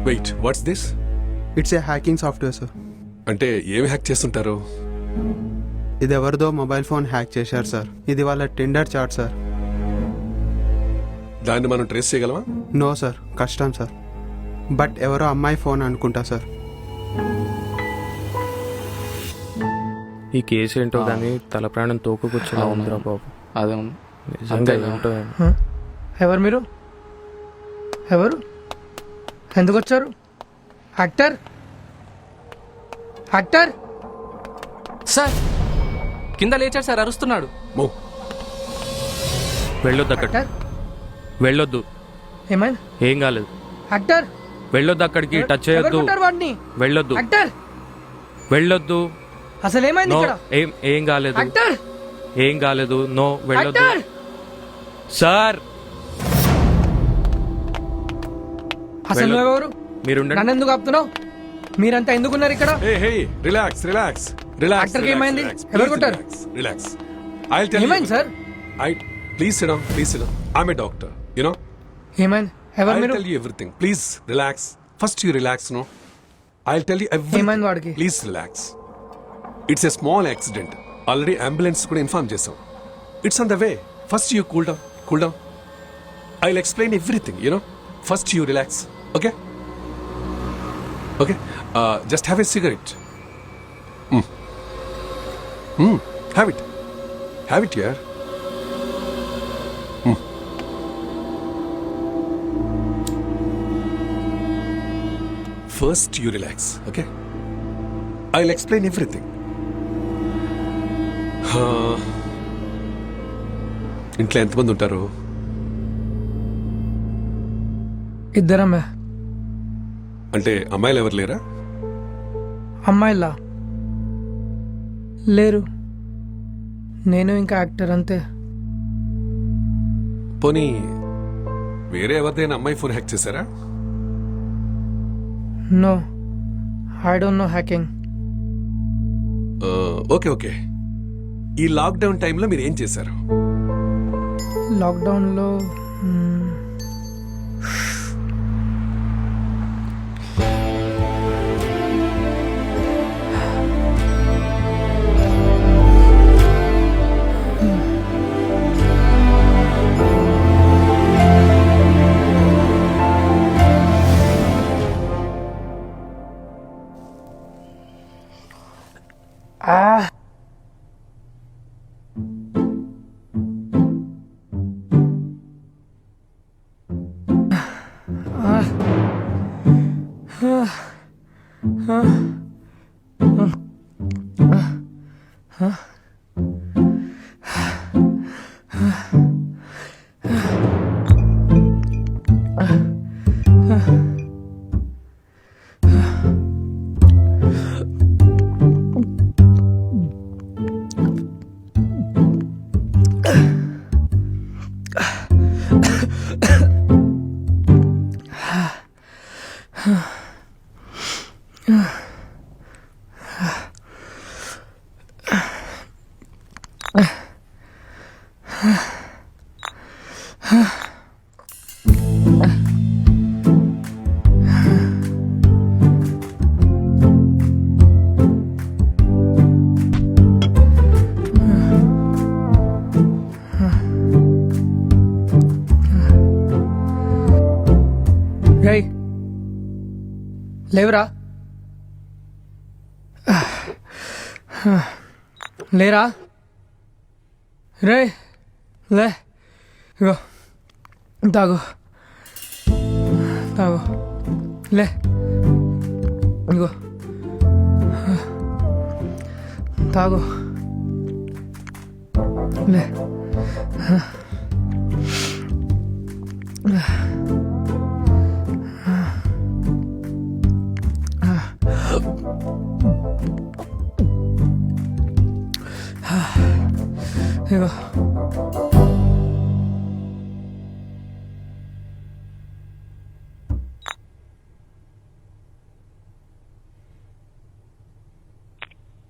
wait, what's this? It's a hacking software sir. అంటే ఏమి హ్యాక్ చేస్తుంటారు? ఇది ఎవరిదో మొబైల్ ఫోన్ హ్యాక్ చేశారు సార్. ఇది వాళ్ళ టిండర్ చాట్ సార్. దాన్ని మనం ట్రేస్ చేయగలమా? నో సార్, కష్టం సార్. బట్ ఎవరో అమ్మాయి ఫోన్ అనుకుంటా సార్. ఈ కేసు ఏంటో కానీ తల ప్రాణం తోకుకొచ్చేలా ఉందిరా బాబు. అదే నిజంగా ఏంటో. ఎవరు మీరు? ఎవరు? ఎందుకు వచ్చారు? యాక్టర్ యాక్టర్ సార్ కింద లేచాడు సార్, అరుస్తున్నాడు. వెళ్ళొద్దు అక్కడ, వెళ్ళొద్దు. ఏమైంది? ఏం కాలేదు. యాక్టర్ వెళ్ళొద్దు, అక్కడికి టచ్ చేయొద్దు. వాడిని వెళ్ళొద్దు, యాక్టర్ వెళ్ళొద్దు. అసలు ఏమైంది నో, ఇక్కడ? ఏం కాలేదు, యాక్టర్ ఏం కాలేదు. నో, వెళ్ళొద్దు యాక్టర్ సార్. అసలు నువ్వెవరు? మీరు నన్ను ఎందుకు ఆపుతున్నావు? మీరంతా ఎందుకున్నారు ఇక్కడ? Relax relax relax. యాక్టర్కి ఏమైంది? ఎవరు కొట్టారు? రిలాక్స్. I tell you. ఏమైంది sir? Please sit down, please sit down. I am a doctor, you know. ఏమైంది? ఎవరు మీరు? I'll tell you everything. Please relax. First you relax, no? I'll tell you everything. ఏమైంది వాడికి? Please relax. It's a small accident. Already ambulance కూడా inform చేసాం. It's on the way. First you cool down. Cool down. I'll explain everything, you know. First you relax. Okay? Okay? Just have a cigarette. Have it. Have it here. First you relax, okay? I'll explain everything. ఇంట్లో ఎంతమంది ఉంటారు? ఇద్దరమ్మే. అంటే అమ్మాయిలు ఎవరు లేరా? అమ్మాయిలా లేరు. నేను ఇంకా యాక్టర్ అంతే. పోనీ వేరే ఎవరిదైనా అమ్మాయి ఫోన్ హ్యాక్ చేశారా? No, I don't know hacking. Okay okay. ఈ లాక్డౌన్ టైంలో మీరు ఏం చేశారు? లాక్డౌన్లో లేవురా. లేరా రే లే ఇగో తాగు తాగు లే ఇగో తాగు లే ఇగో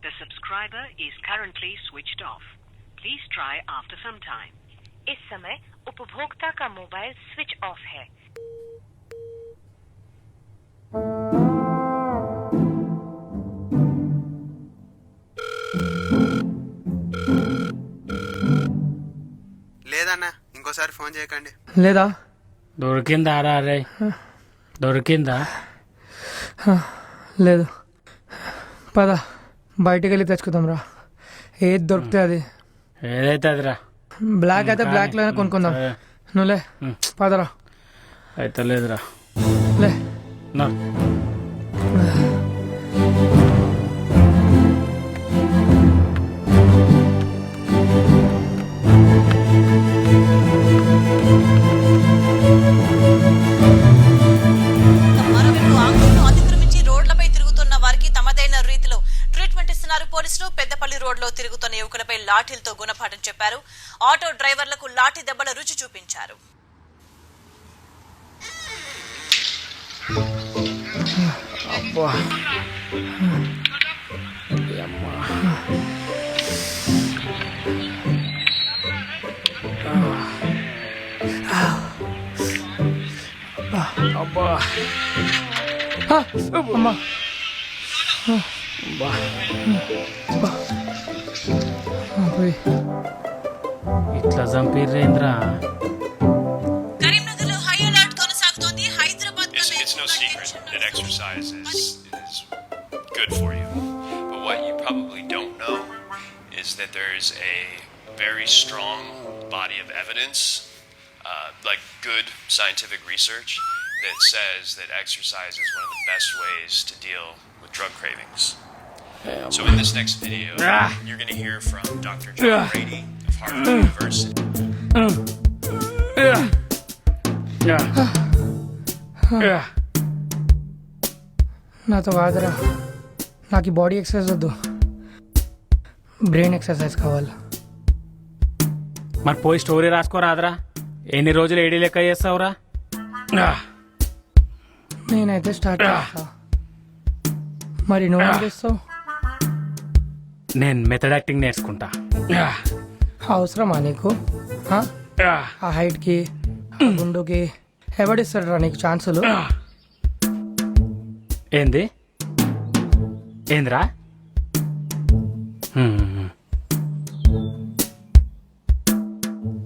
The subscriber is currently switched off. Please try after some time. इस समय उपभोक्ता का मोबाइल स्विच ऑफ है। లేదన్నా ఇంకోసారి ఫోన్ చేయకండి. లేదా దొరికిందా రా రే దొరికిందా? లేదు. పద బయటికి వెళ్ళి తెచ్చుకుందాం రా. ఏది దొరికితే అది. ఏదైతే అదిరా. బ్లాక్ అయితే బ్లాక్ లోనే కొనుక్కుందాం. నువ్వులే పదరా. అయితే లేదురా లే. నా మరోవైపు ఆంగ్లను అతిక్రమించి రోడ్లపై తిరుగుతున్న వారికి తమదైన రీతిలో ట్రీట్మెంట్ ఇస్తున్నారు పోలీసులు. పెద్దపల్లి రోడ్లో తిరుగుతున్న యువకులపై లాఠీలతో గుణపాఠం చెప్పారు. ఆటో డ్రైవర్లకు లాఠీ దెబ్బల రుచి చూపించారు. అబ్బా అబ్బా అమ్మా ఇట్లా చంపిర్రేంద్రా. కరీంనగర్లో హై అలర్ట్ కొనసాగుతోంది. Hyderabad It's no secret that exercise is good for you. But what you probably don't know is that there's a very strong body of evidence, like good scientific research, that says that exercise is one of the best ways to deal with drug cravings. So in this next video, you're going to hear from Dr. John Brady of Harvard University. నాతో కాదురా. నాకు ఈ body exercise వద్దు, brain exercise కావాలి. మరి పోయి story రాసుకోరాదరా. ఎన్ని రోజులు ఏడీ లెక్క చేస్తావురా? నేనైతే స్టార్ట్ చేస్తా. మరి నువ్వు చేస్తావు? నేను మెథడ్ యాక్టింగ్ నేర్చుకుంటా. అవసరమా నీకు? ఆ హైట్కి ఆ గుండుకి ఎవడిస్తాడు రా నీకు ఛాన్సులు? ఏంది ఏందిరా?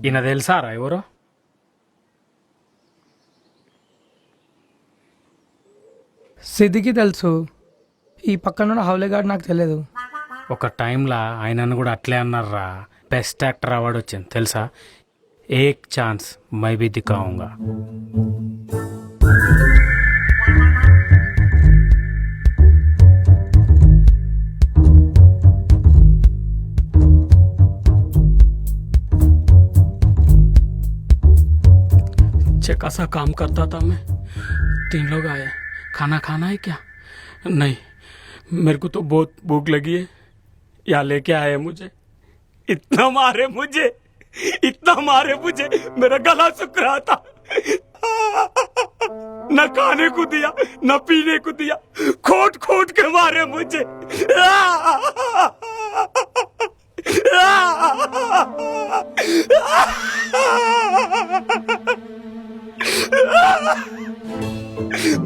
ఈయన తెలుసారా ఎవరు? సిద్ధికి తెలుసు. ఈ పక్కన హౌలేగాడు నాకు తెలియదు. ఒక టైంలో ఆయనను కూడా అట్లే అన్నారా. బెస్ట్ యాక్టర్ అవార్డు వచ్చింది తెలుసా? ఏక్ ఛాన్స్ మై బి దిఖాऊंगा. चेका सा काम करता था मैं. 3 लोग आए. खाना खाना है क्या? नहीं, मेरे को तो बहुत भूख लगी है. यहाँ लेके आए मुझे. इतना मारे मुझे, मेरा गला सूख रहा था. न खाने को दिया न पीने को दिया. खोट खोट के मारे मुझे.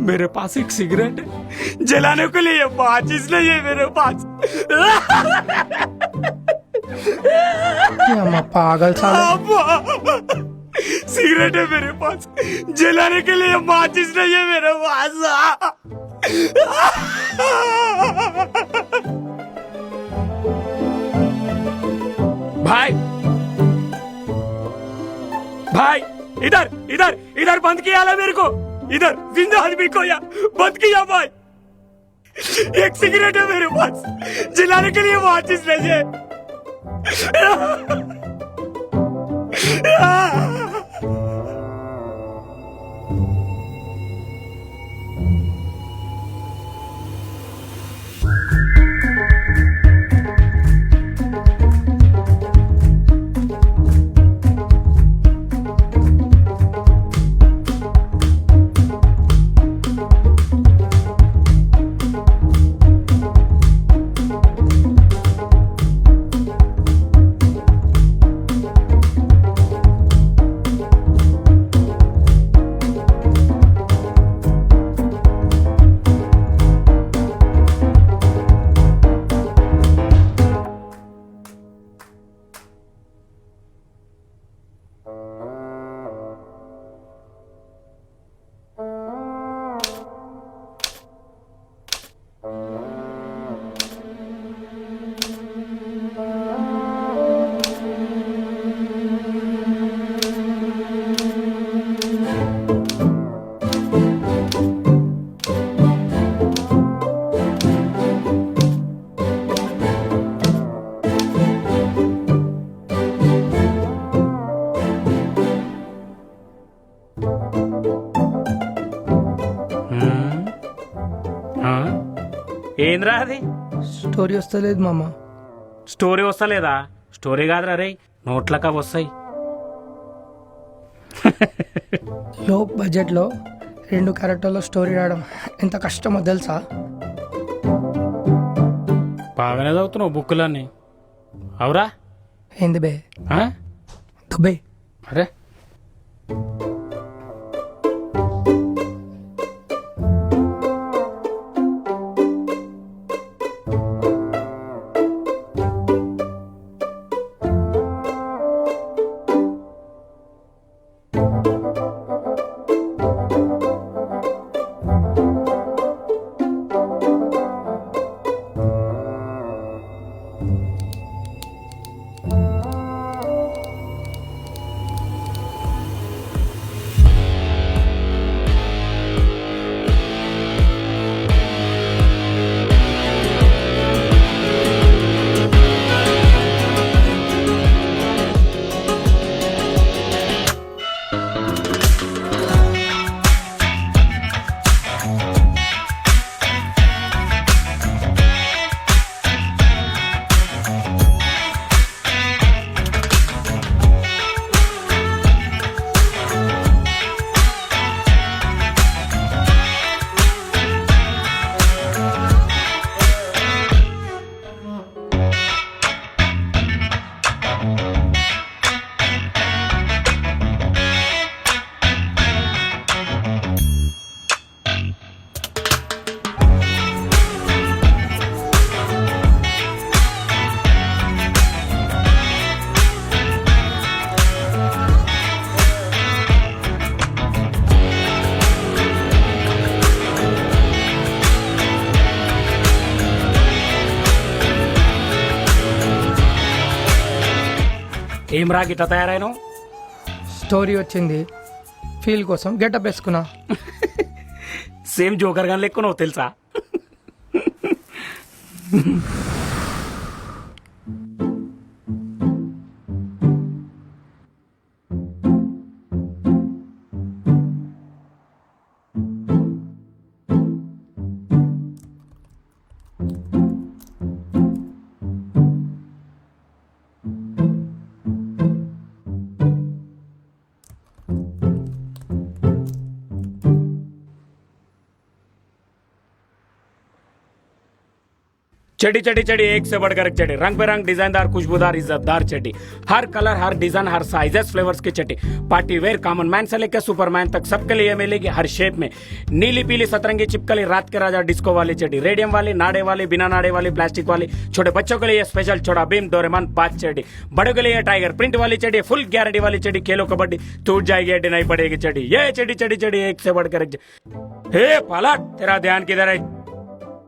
मेरे पास एक सिगरेट है, जलाने के लिए माचिस नहीं है मेरे पास. पागल साला. सिगरेट है मेरे पास, जलाने के लिए माचिस नहीं है मेरे पास. भाई भाई इधर इधर इधर बंद किया ला मेरे को, इधर जिंदा आदमी को या बंद किया भाई। एक सिगरेट है मेरे पास, जलाने के लिए वो आतिश ले जाए। ఏంద్రా అది? స్టోరీ వస్తలేదు మామ. స్టోరీ వస్తలేదా? స్టోరీ కాదురా రే, నోట్లక వస్తాయి. లో బడ్జెట్లో 2 క్యారెక్టర్లో స్టోరీ రాయడం ఎంత కష్టమో తెలుసా? బాగానే చదువుతున్నావు బుక్కులన్నీ. అవురా? ఏంది బే? దుబ్బే. అరే ఏం రా గిట్ట తయారైనా? స్టోరీ వచ్చింది, ఫీల్ కోసం గెటప్ వేసుకున్నా. సేమ్ జోకర్ గాని లెక్కున్నావు తెలుసా? चढ़ी चढ़ी चढ़ी एक से बढ़कर एक चढ़ी, रंग बिरंग डिजाइनदार खुशबूदार इज्जतदार चड्डी, हर कलर हर डिजाइन हर साइजेस फ्लेवर्स की चड्डी, पार्टी वेयर कॉमन मैन से लेकर सुपरमैन तक सबके लिए मिलेगी हर शेप में। नीली पीली सतरंगी चिपकली रात के राजा डिस्को वाली चड्डी, रेडियम वाली नाड़े वाली बिना नाड़े वाली प्लास्टिक वाली, छोटे बच्चों के लिए स्पेशल छोटा भीम डोरेमन बात चड्डी, बड़ों के लिए टाइगर प्रिंट वाली चड्डी, फुल गारंटी वाली चड्डी, खेलो कबड्डी टूट जाएगी हड्डी नहीं पड़ेगी चड्डी। ये चड्डी चड्डी चड्डी एक से बढ़कर एक। हे पलट, तेरा ध्यान किधर है?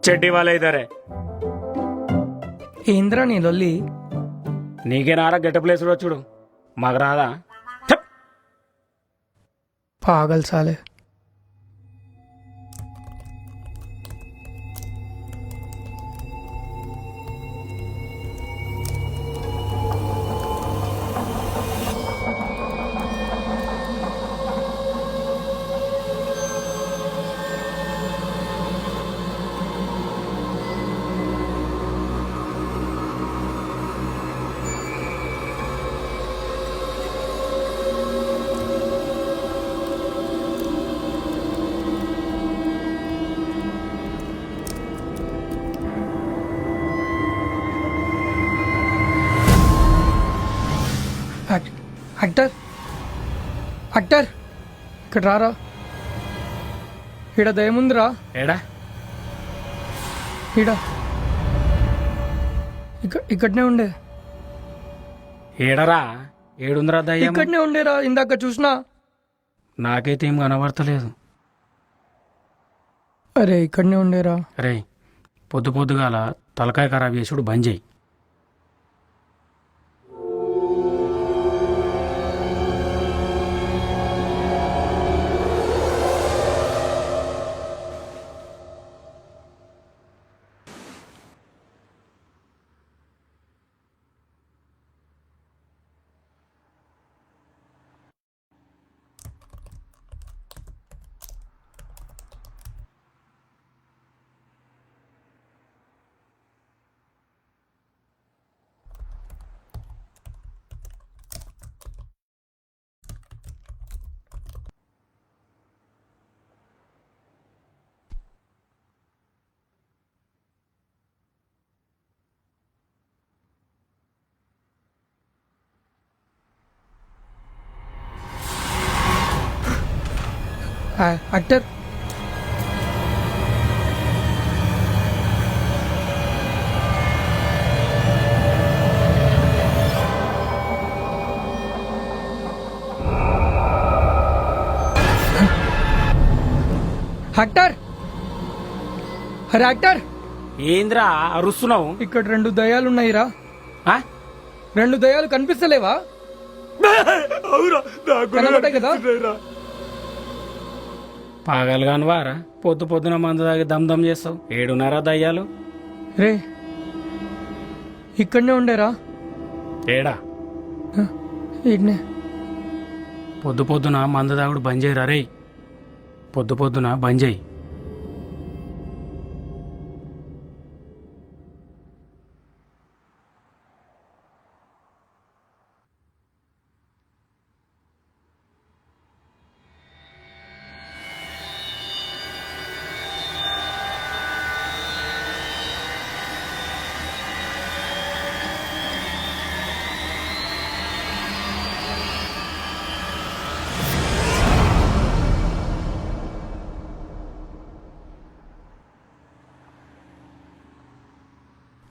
चड्डी वाला इधर है। ఏంద్రా నీ లొల్లి? నీకే నారా గెట ప్లేస్ చూడు మాకు రాదా పాగల్ సాలే. యాక్టర్ యాక్టర్ ఇక్కడ రారా, ఈడ దయముందిరా. ఏడా ఈడ ఇక్కడనే ఉండే. ఏడరా ఏడుందిరా దయ్యం? ఇక్కడనే ఉండేరా, ఇందాక చూసినా. నాకైతే ఏం కనబడతలేదు. అరే ఇక్కడనే ఉండేరా. అరే పొద్దు పొద్దుగాల తలకాయ ఖరాబ్ చేసుడు బంద్ చేయి. యాక్టర్ యాక్టర్ అరే యాక్టర్ ఏంద్రా అరుస్తున్నావు? ఇక్కడ 2 దయ్యాలున్నాయిరా. 2 దయ్యాలు కనిపిస్తలేవా? కనబడ్డాయి కదా. పాగలు కాని వారా, పొద్దు పొద్దున మందు తాగి దమ్ దమ్ చేస్తావు. ఏడున్నారా దయ్యాలు? రే ఇక్కడనే ఉండేరా. ఏడా ఈడనే. పొద్దు పొద్దున మందు తాగుడు బంద్ చేయరా రే, పొద్దు పొద్దున బంద్ చేయి.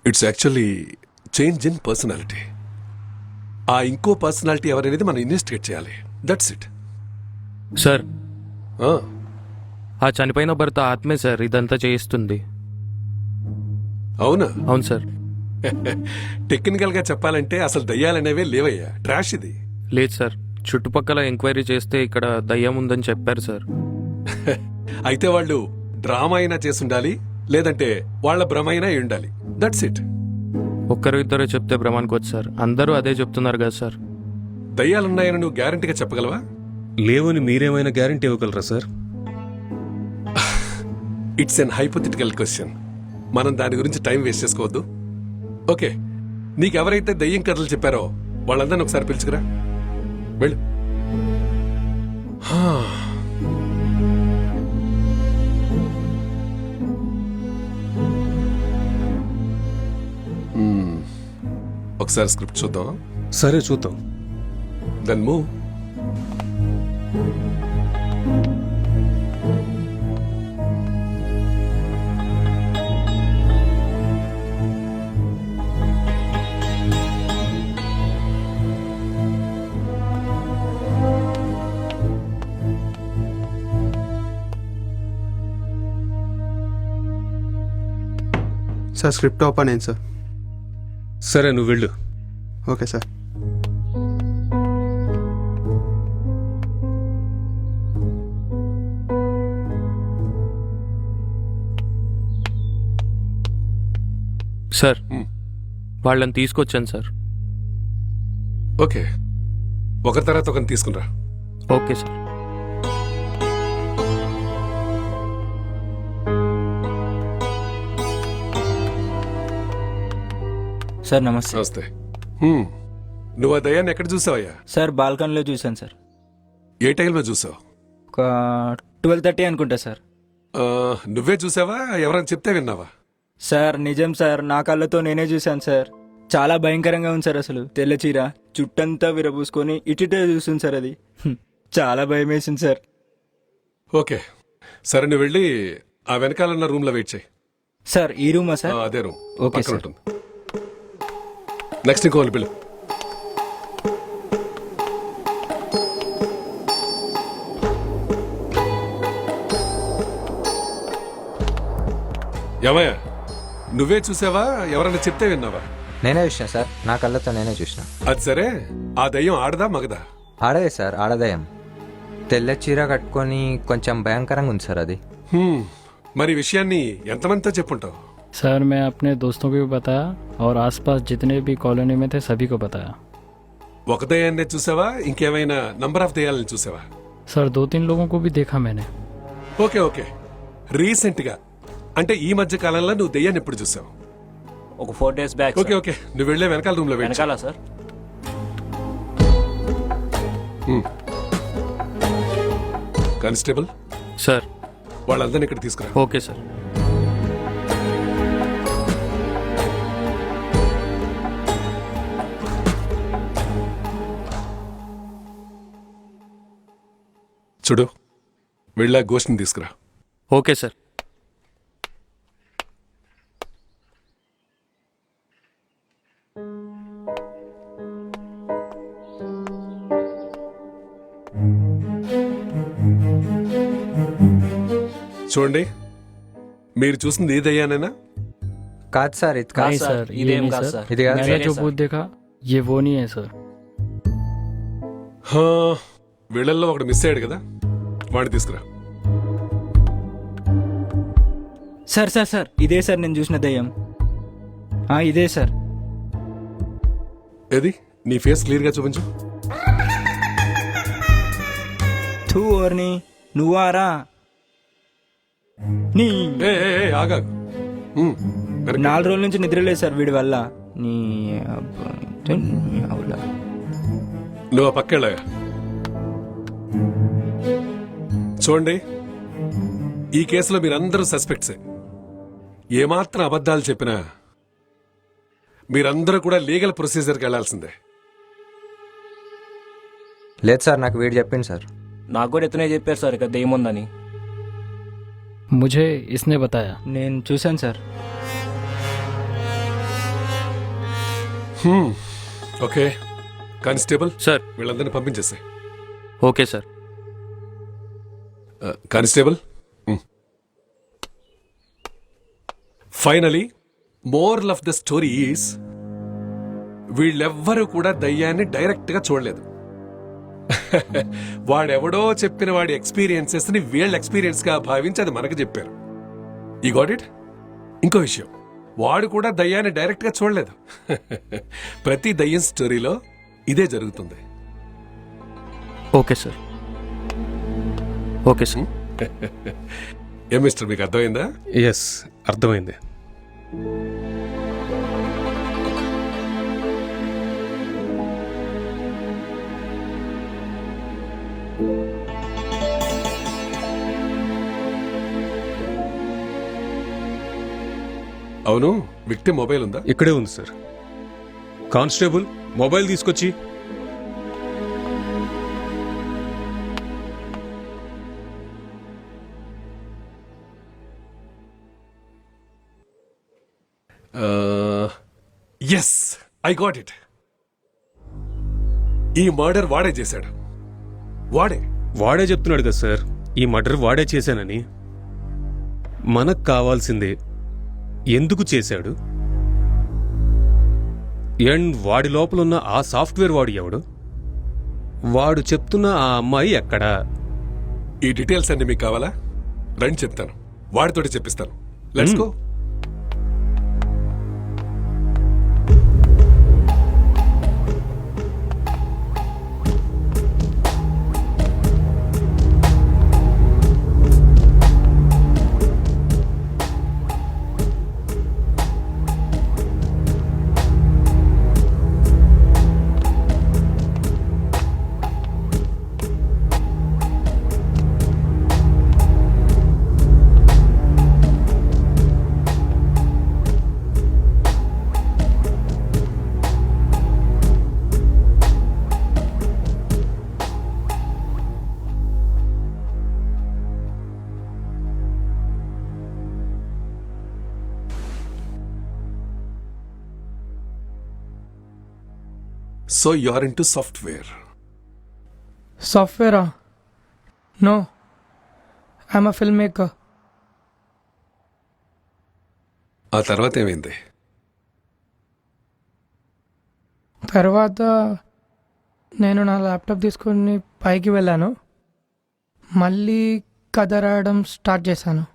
It's actually change in personality. ఆ ఇంకో పర్సనాలిటీ ఎవరనేది మనం ఇన్వెస్టిగేట్ చేయాలి. That's it. సార్ ఆ చనిపోయిన భర్త ఆత్మే సార్ ఇదంతా చేయిస్తుంది. అవునా? అవును సార్. టెక్నికల్ గా చెప్పాలంటే అసలు దయ్యాలనేవే లేవయ్యా, ట్రాష్ ఇది. లేదు సార్, చుట్టుపక్కల ఎంక్వైరీ చేస్తే ఇక్కడ దయ్యం ఉందని చెప్పారు సార్. అయితే వాళ్ళు డ్రామా అయినా చేసుండాలి, లేదంటే వాళ్ళ భ్రమ అయినా అయి ఉండాలి. That's it. ఒక్కరు ఇద్దరు చెప్తే భ్రమానికి సార్, అందరూ అదే చెప్తున్నారు కదా సార్. దయ్యాలున్నాయని నువ్వు గ్యారంటీగా చెప్పగలవా? లేవని మీరేమైనా గ్యారంటీ ఇవ్వగలరా sir? It's an hypothetical question. మనం దాని గురించి టైం వేస్ట్ చేసుకోవద్దు. ఓకే, నీకెవరైతే దయ్యం కథలు చెప్పారో వాళ్ళందరినీ ఒకసారి పిలుచుకురా. వెళ్ళు. ఒకసారి స్క్రిప్ట్ చూద్దాం. సరే చూద్దాం. Then move. Sir script open అయింది సార్. సరే నువ్వు వెళ్ళు. Okay sir. సార్ వాళ్ళని తీసుకొచ్చాను సార్. ఓకే, ఒకరి తర్వాత ఒకరిని తీసుకునిరా. Okay sir. సార్ నమస్తే. నమస్తే. నువ్వు ఆ దయ్యాన్ని ఎక్కడ చూసావయ్యా? సార్ బాల్కనీలో చూశాను సార్. ఏ టైంలో చూసావు? ఒక 12:30 అనుకుంటా సార్. నువ్వే చూసావా, ఎవరైనా చెప్తే విన్నావా? సార్ నిజం సార్, నా కళ్ళతో నేనే చూశాను సార్. చాలా భయంకరంగా ఉంది సార్. అసలు తెల్ల చీర, చుట్టంతా విరబూసుకొని ఇటుటే చూస్తుంది సార్. అది చాలా భయం వేసింది సార్. ఓకే సరే, నువ్వు వెళ్ళి ఆ వెనకాలన్న రూమ్ లో వెయిట్ చేయి. సార్ ఈ రూమా సార్? అదే రూమ్. Okay sir. ఉంటుంది. నెక్స్ట్ ఇంకోవాలి బిల్లు. ఏమయ్యా, నువ్వే చూసావా, ఎవరైనా చెప్తే విన్నావా? నేనే చూసిన సార్, నా కళ్ళతో నేనే చూసిన. అది సరే, ఆ దయ్యం ఆడదా మగదా? ఆడదే సార్, ఆడదయం. తెల్ల చీర కట్టుకొని కొంచెం భయంకరంగా ఉంది సార్ అది. మరి విషయాన్ని ఎంతమందితో చెప్పుంటావు? सर मैं अपने दोस्तों को भी बताया और आसपास जितने भी कॉलोनी में थे सभी को बताया. ఒక దయ్యాన్నే చూసావా, ఇంకేమైనా నంబర్ ఆఫ్ దయ్యాలను చూసావా? सर 2-3 लोगों को भी देखा मैंने. ఓకే ఓకే, రీసెంట్ గా అంటే ఈ మధ్య కాలంలో నువ్వు దయ్యాన్ని ఎప్పుడు చూసావు? ఒక 4 days బ్యాక్. ఓకే ఓకే, నువ్వు వెళ్ళే వెనకాల రూమ్ లో వెనకాల సార్. కానిస్టేబుల్ సార్, వాళ్ళందరినీ ఇక్కడ తీసుకురా. Okay sir. చూడు, వెళ్ళా గోష్ఠిని తీసుకురా. Okay sir. చూడండి, మీరు చూసింది ఈ దయ్యానేనా? కాదు సార్, ఇది కాదు नहीं సార్. सर, ये नहीं सर. ఇది కాదు मैंने సార్. जो भूत देखा ये वो नहीं है सर. వీళ్ళల్లో ఒకడు మిస్ అయ్యాడు కదా, వాడిని తీసుకురా. సార్ సార్ సార్ ఇదే సార్ నేను చూసిన దయ్యం. ఇదే సార్. ఏది, నీ ఫేస్ క్లియర్ గా చూపించు. తూ ఓర్ని నువ్వారా నీ. ఆగా, 4 రోజుల నుంచి నిద్రలేదు సార్ వీడి వల్ల. నీ నువ్వు ఆ పక్కెళ్ళగా. చూడండి, ఈ కేసులో మీరందరూ సస్పెక్ట్సే. ఏమాత్రం అబద్ధాలు చెప్పినా మీరందరూ కూడా లీగల్ ప్రొసీజర్కి వెళ్లాల్సిందే. లేదు సార్, నాకు వీడు చెప్పింది సార్. నాకు కూడా ఎత్తనే చెప్పారు సార్ ఇక్కడ దెయ్యం ఉందని. मुझे इसने बताया. నేను చూశాను సార్. ఓకే కానిస్టేబుల్ సార్, వీళ్ళందరినీ పంపించేసాయి. Okay sir. Constable, finally moral of the story is, వీళ్ళెవ్వరూ కూడా దయ్యాన్ని డైరెక్ట్ గా చూడలేదు. వాడెవడో చెప్పిన వాడి ఎక్స్పీరియన్సెస్ ని వీళ్ళ ఎక్స్పీరియన్స్ గా భావించి అది మనకు చెప్పారు. ఈ గాట్ ఇట్. ఇంకో విషయం, వాడు కూడా దయ్యాన్ని డైరెక్ట్ గా చూడలేదు. ప్రతి దయ్యం స్టోరీలో ఇదే జరుగుతుంది. Okay sir. Okay sir. ఏం మిస్టర్, మీకు అర్థమైందా? ఎస్, అర్థమైంది. అవును, విక్టిమ్ మొబైల్ ఉందా? ఇక్కడే ఉంది సార్. కానిస్టేబుల్, మొబైల్ తీసుకొచ్చి. Yes, I got it. ఈ మర్డర్ వాడే చేశాడు. వాడే చెప్తున్నాడు కదా సార్, ఈ మర్డర్ వాడే చేశానని. మనకు కావాల్సిందే ఎందుకు చేశాడు, అండ్ వాడి లోపల ఉన్న ఆ సాఫ్ట్వేర్ వాడు ఎవడు? వాడు చెప్తున్న ఆ అమ్మాయి ఎక్కడా? ఈ డీటెయిల్స్ అన్ని మీకు కావాలా? రండి చెప్తాను, వాడితోటి చెప్పిస్తాను. Let's go. So you're into software? Software? No. I'm a filmmaker. ఆ తర్వాత ఏమైంది? తర్వాత నేను నా ల్యాప్టాప్ తీసుకొని పైకి వెళ్ళాను, మళ్ళీ కథ రాయడం స్టార్ట్ చేశాను.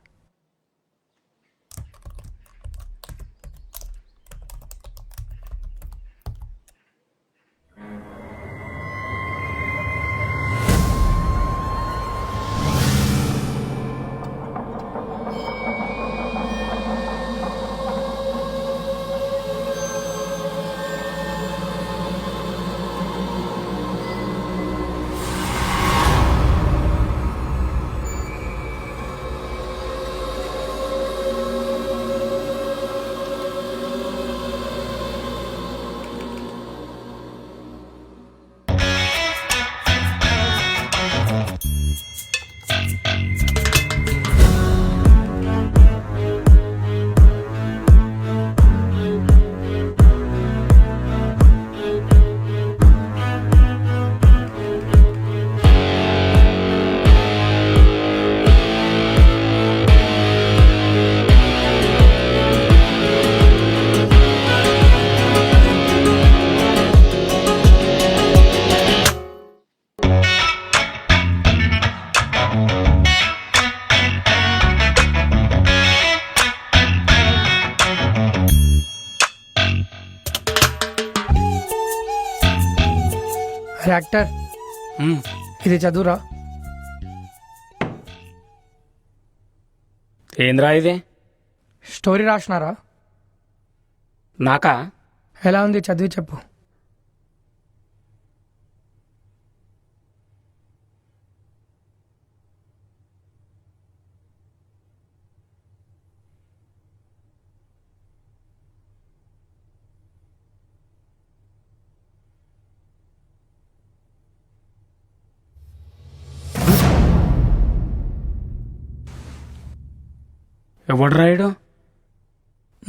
యాక్టర్, ఇది చదువురా. ఏంద్రా ఇది? స్టోరీ రాసినారా? నాకా? ఎలా ఉంది చదివి చెప్పు. ఎవడు రాయడు?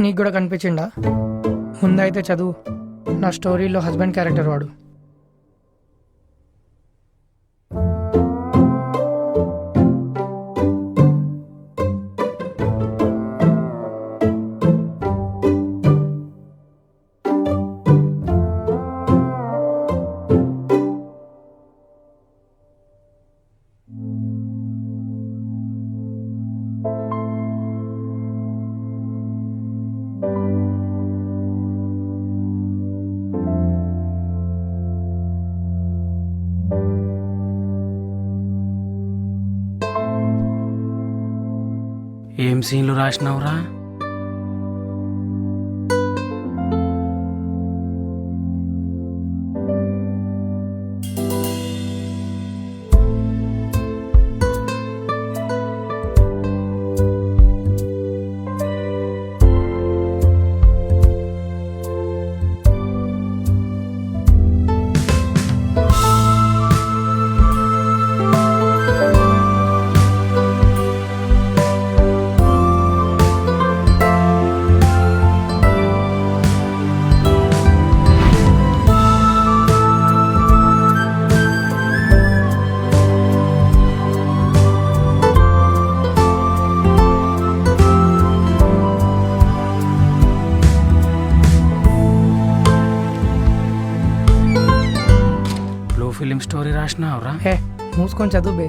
నీకు కూడా కనిపించిండా? ముందైతే చదువు. నా స్టోరీలో హస్బెండ్ క్యారెక్టర్ వాడు. ఏం సీన్లు రాసినావురా? చూసుకొని చదువు బే.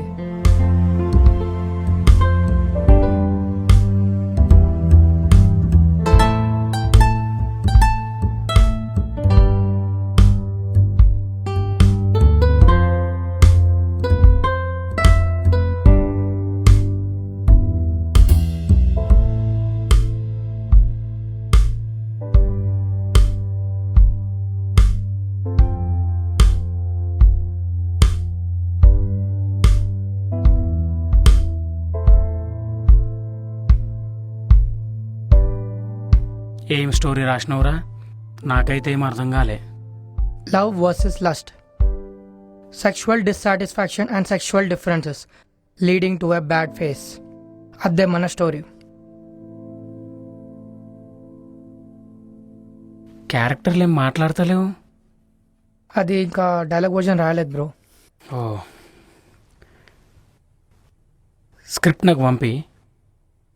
ఏం స్టోరీ రాసినవురా? నాకైతే ఏం అర్థం కాలే. Love versus lust, sexual dissatisfaction and sexual differences leading to a bad phase. అదే మన స్టోరీ. క్యారెక్టర్లు ఏం మాట్లాడతలేవు. అది ఇంకా డైలాగ్ వర్జన్ రాయలేదు బ్రో. ఓ, స్క్రిప్ట్ నాకు పంపి,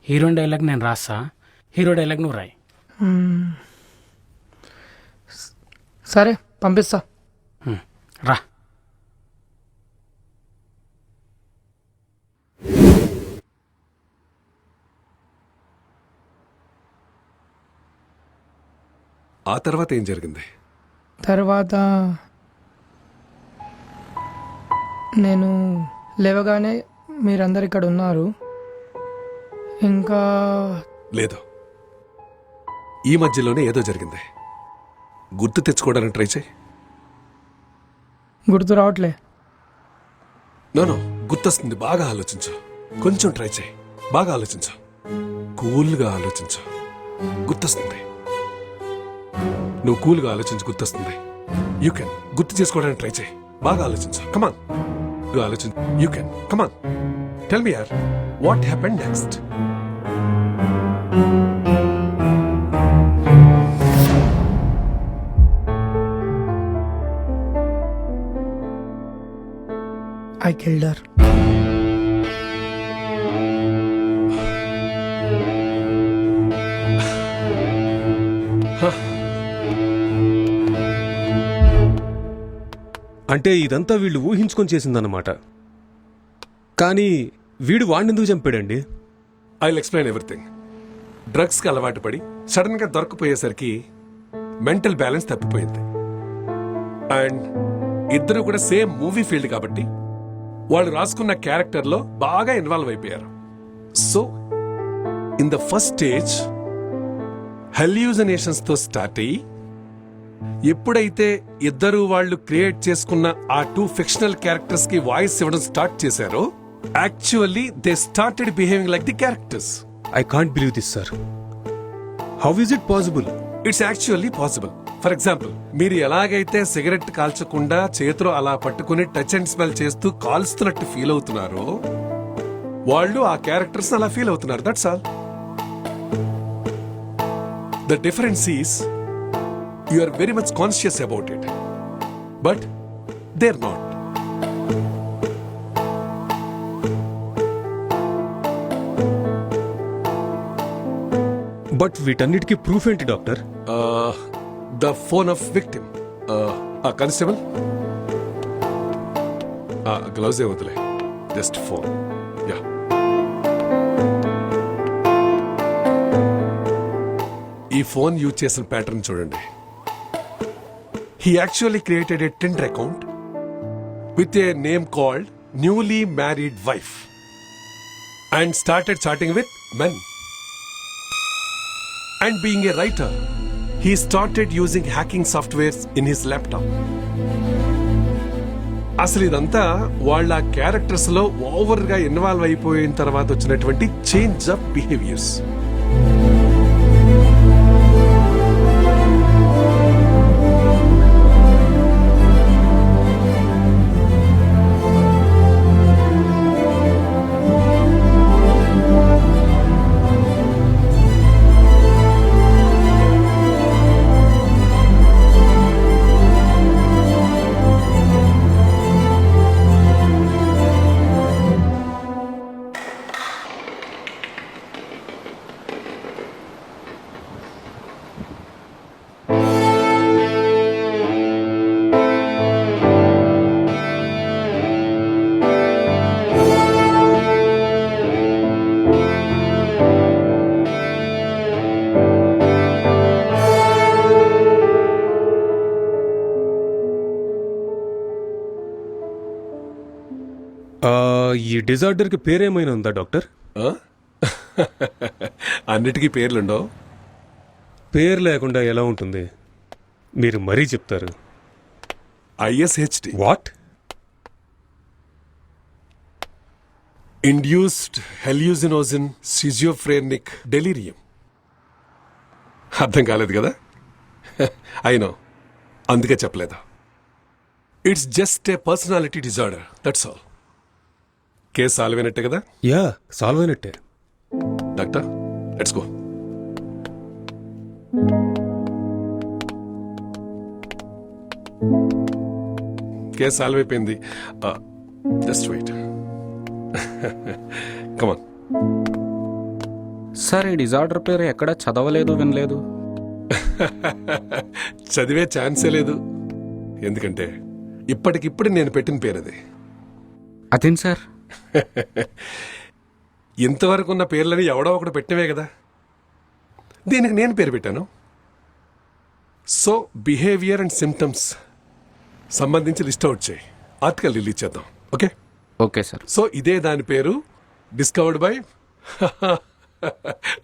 హీరోయిన్ డైలాగ్ నేను రాస్తా, హీరో డైలాగ్ నువ్వు రాయి. సరే పంపిస్తా. రా. ఆ తర్వాత ఏం జరిగింది? తర్వాత నేను లేవగానే మీరందరు ఇక్కడ ఉన్నారు. ఇంకా లేదు, ఈ మధ్యలోనే ఏదో జరిగింది. గుర్తు తెచ్చుకోవడానికి ట్రై చేయి. గుర్తు రావట్లే. నో, గుర్తొస్తుంది. బాగా ఆలోచించు. కొంచెం ట్రై చేయి. బాగా ఆలోచించు. కూల్గా ఆలోచించు. గుర్తొస్తుంది. నువ్వు కూల్గా ఆలోచించి గుర్తొస్తుంది. You can. గుర్తు చేసుకోవడానికి ట్రై చేయి. బాగా ఆలోచించు. కమాన్. ఆలోచించు. You can. Come on. Tell me యార్, what happened next? I killed her. అంటే ఇదంతా వీళ్ళు ఊహించుకొని చేసిందన్నమాట. కానీ వీడు వాడినెందుకు చంపాడండి? I will explain everything. డ్రగ్స్కి అలవాటు పడి సడన్గా దొరకపోయేసరికి మెంటల్ బ్యాలెన్స్ తప్పిపోయింది. అండ్ ఇద్దరు కూడా సేమ్ మూవీ ఫీల్డ్ కాబట్టి వాళ్ళు రాసుకున్న క్యారెక్టర్లో బాగా ఇన్వాల్వ్ అయిపోయారు. So in the first stage hallucinations తో స్టార్ట్ అయ్యి, ఎప్పుడైతే ఇద్దరు వాళ్ళు క్రియేట్ చేసుకున్న ఆ 2 ఫిక్షనల్ క్యారెక్టర్స్ కి వాయిస్ ఇవ్వడం స్టార్ట్ చేశారో, actually they started behaving like the characters. I can't believe this sir. How is it possible? It's actually possible. For example, మీరు ఎలాగైతే సిగరెట్ కాల్చకుండా చేతిలో అలా పట్టుకుని టచ్ అండ్ స్మెల్ చేస్తూ కాల్స్తున్నట్టు ఫీల్ అవుతున్నారో, వాళ్ళు ఆ క్యారెక్టర్స్ అలా ఫీల్ అవుతున్నారు. That's all. The difference is you are very much conscious about it, but they are not. But వీటన్నిటికీ ప్రూఫ్ ఏంటి doctor? The phone of victim. Constable, gloves ఏ వదిలే, జస్ట్ ఫోన్. యా, ఈ ఫోన్ యూజ్ చేసిన pattern చూడండి. He actually created a Tinder account with a name called newly married wife and started chatting with men. And being a writer, he started using hacking softwares in his laptop. అసలు ఇదంతా వాళ్ళ characters లో over గా involve అయిపోయిన తర్వాత వచ్చినటువంటి change of behaviours. డిజార్డర్కి పేరేమైనా ఉందా doctor? అన్నిటికీ పేర్లుండవు. పేరు లేకుండా ఎలా ఉంటుంది? మీరు మరీ చెప్తారు. ISHD. What? Induced hallucinogen schizophrenic delirium. అర్థం కాలేదు కదా? అయినో, అందుకే చెప్పలేదు. It's just a personality disorder, that's all. Case solve అయినట్టే కదా? యా, సాల్వ్ అయినట్టే. Doctor, let's go. Case solve అయిపోయింది. Just wait. కమాన్. సార్, ఈ డిజార్డర్ పేరు ఎక్కడ చదవలేదు, వినలేదు. చదివే ఛాన్సే లేదు. ఎందుకంటే ఇప్పటికిప్పుడు నేను పెట్టిన పేరు అది. అదేం సార్? ఇంతవరకు ఉన్న పేర్లని ఎవడో ఒకటి పెట్టినవే కదా. దీనికి నేను పేరు పెట్టాను. సో బిహేవియర్ అండ్ సిమ్టమ్స్ సంబంధించి లిస్ట్ అవుట్ చేయి, ఆర్టికల్ రిలీజ్ చేద్దాం. ఓకే? Okay sir. సో ఇదే దాని పేరు, డిస్కవర్డ్ బై.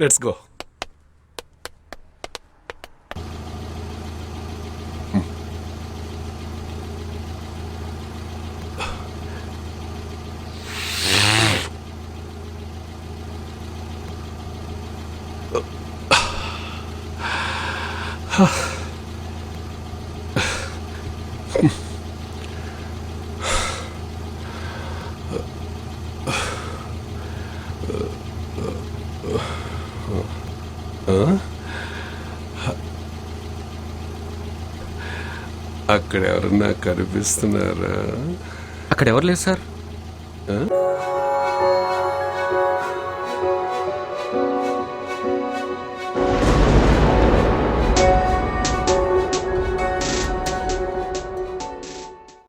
Let's go. అక్కడ ఎవరన్నా కనిపిస్తున్నారా? అక్కడ ఎవరు లేదు సార్.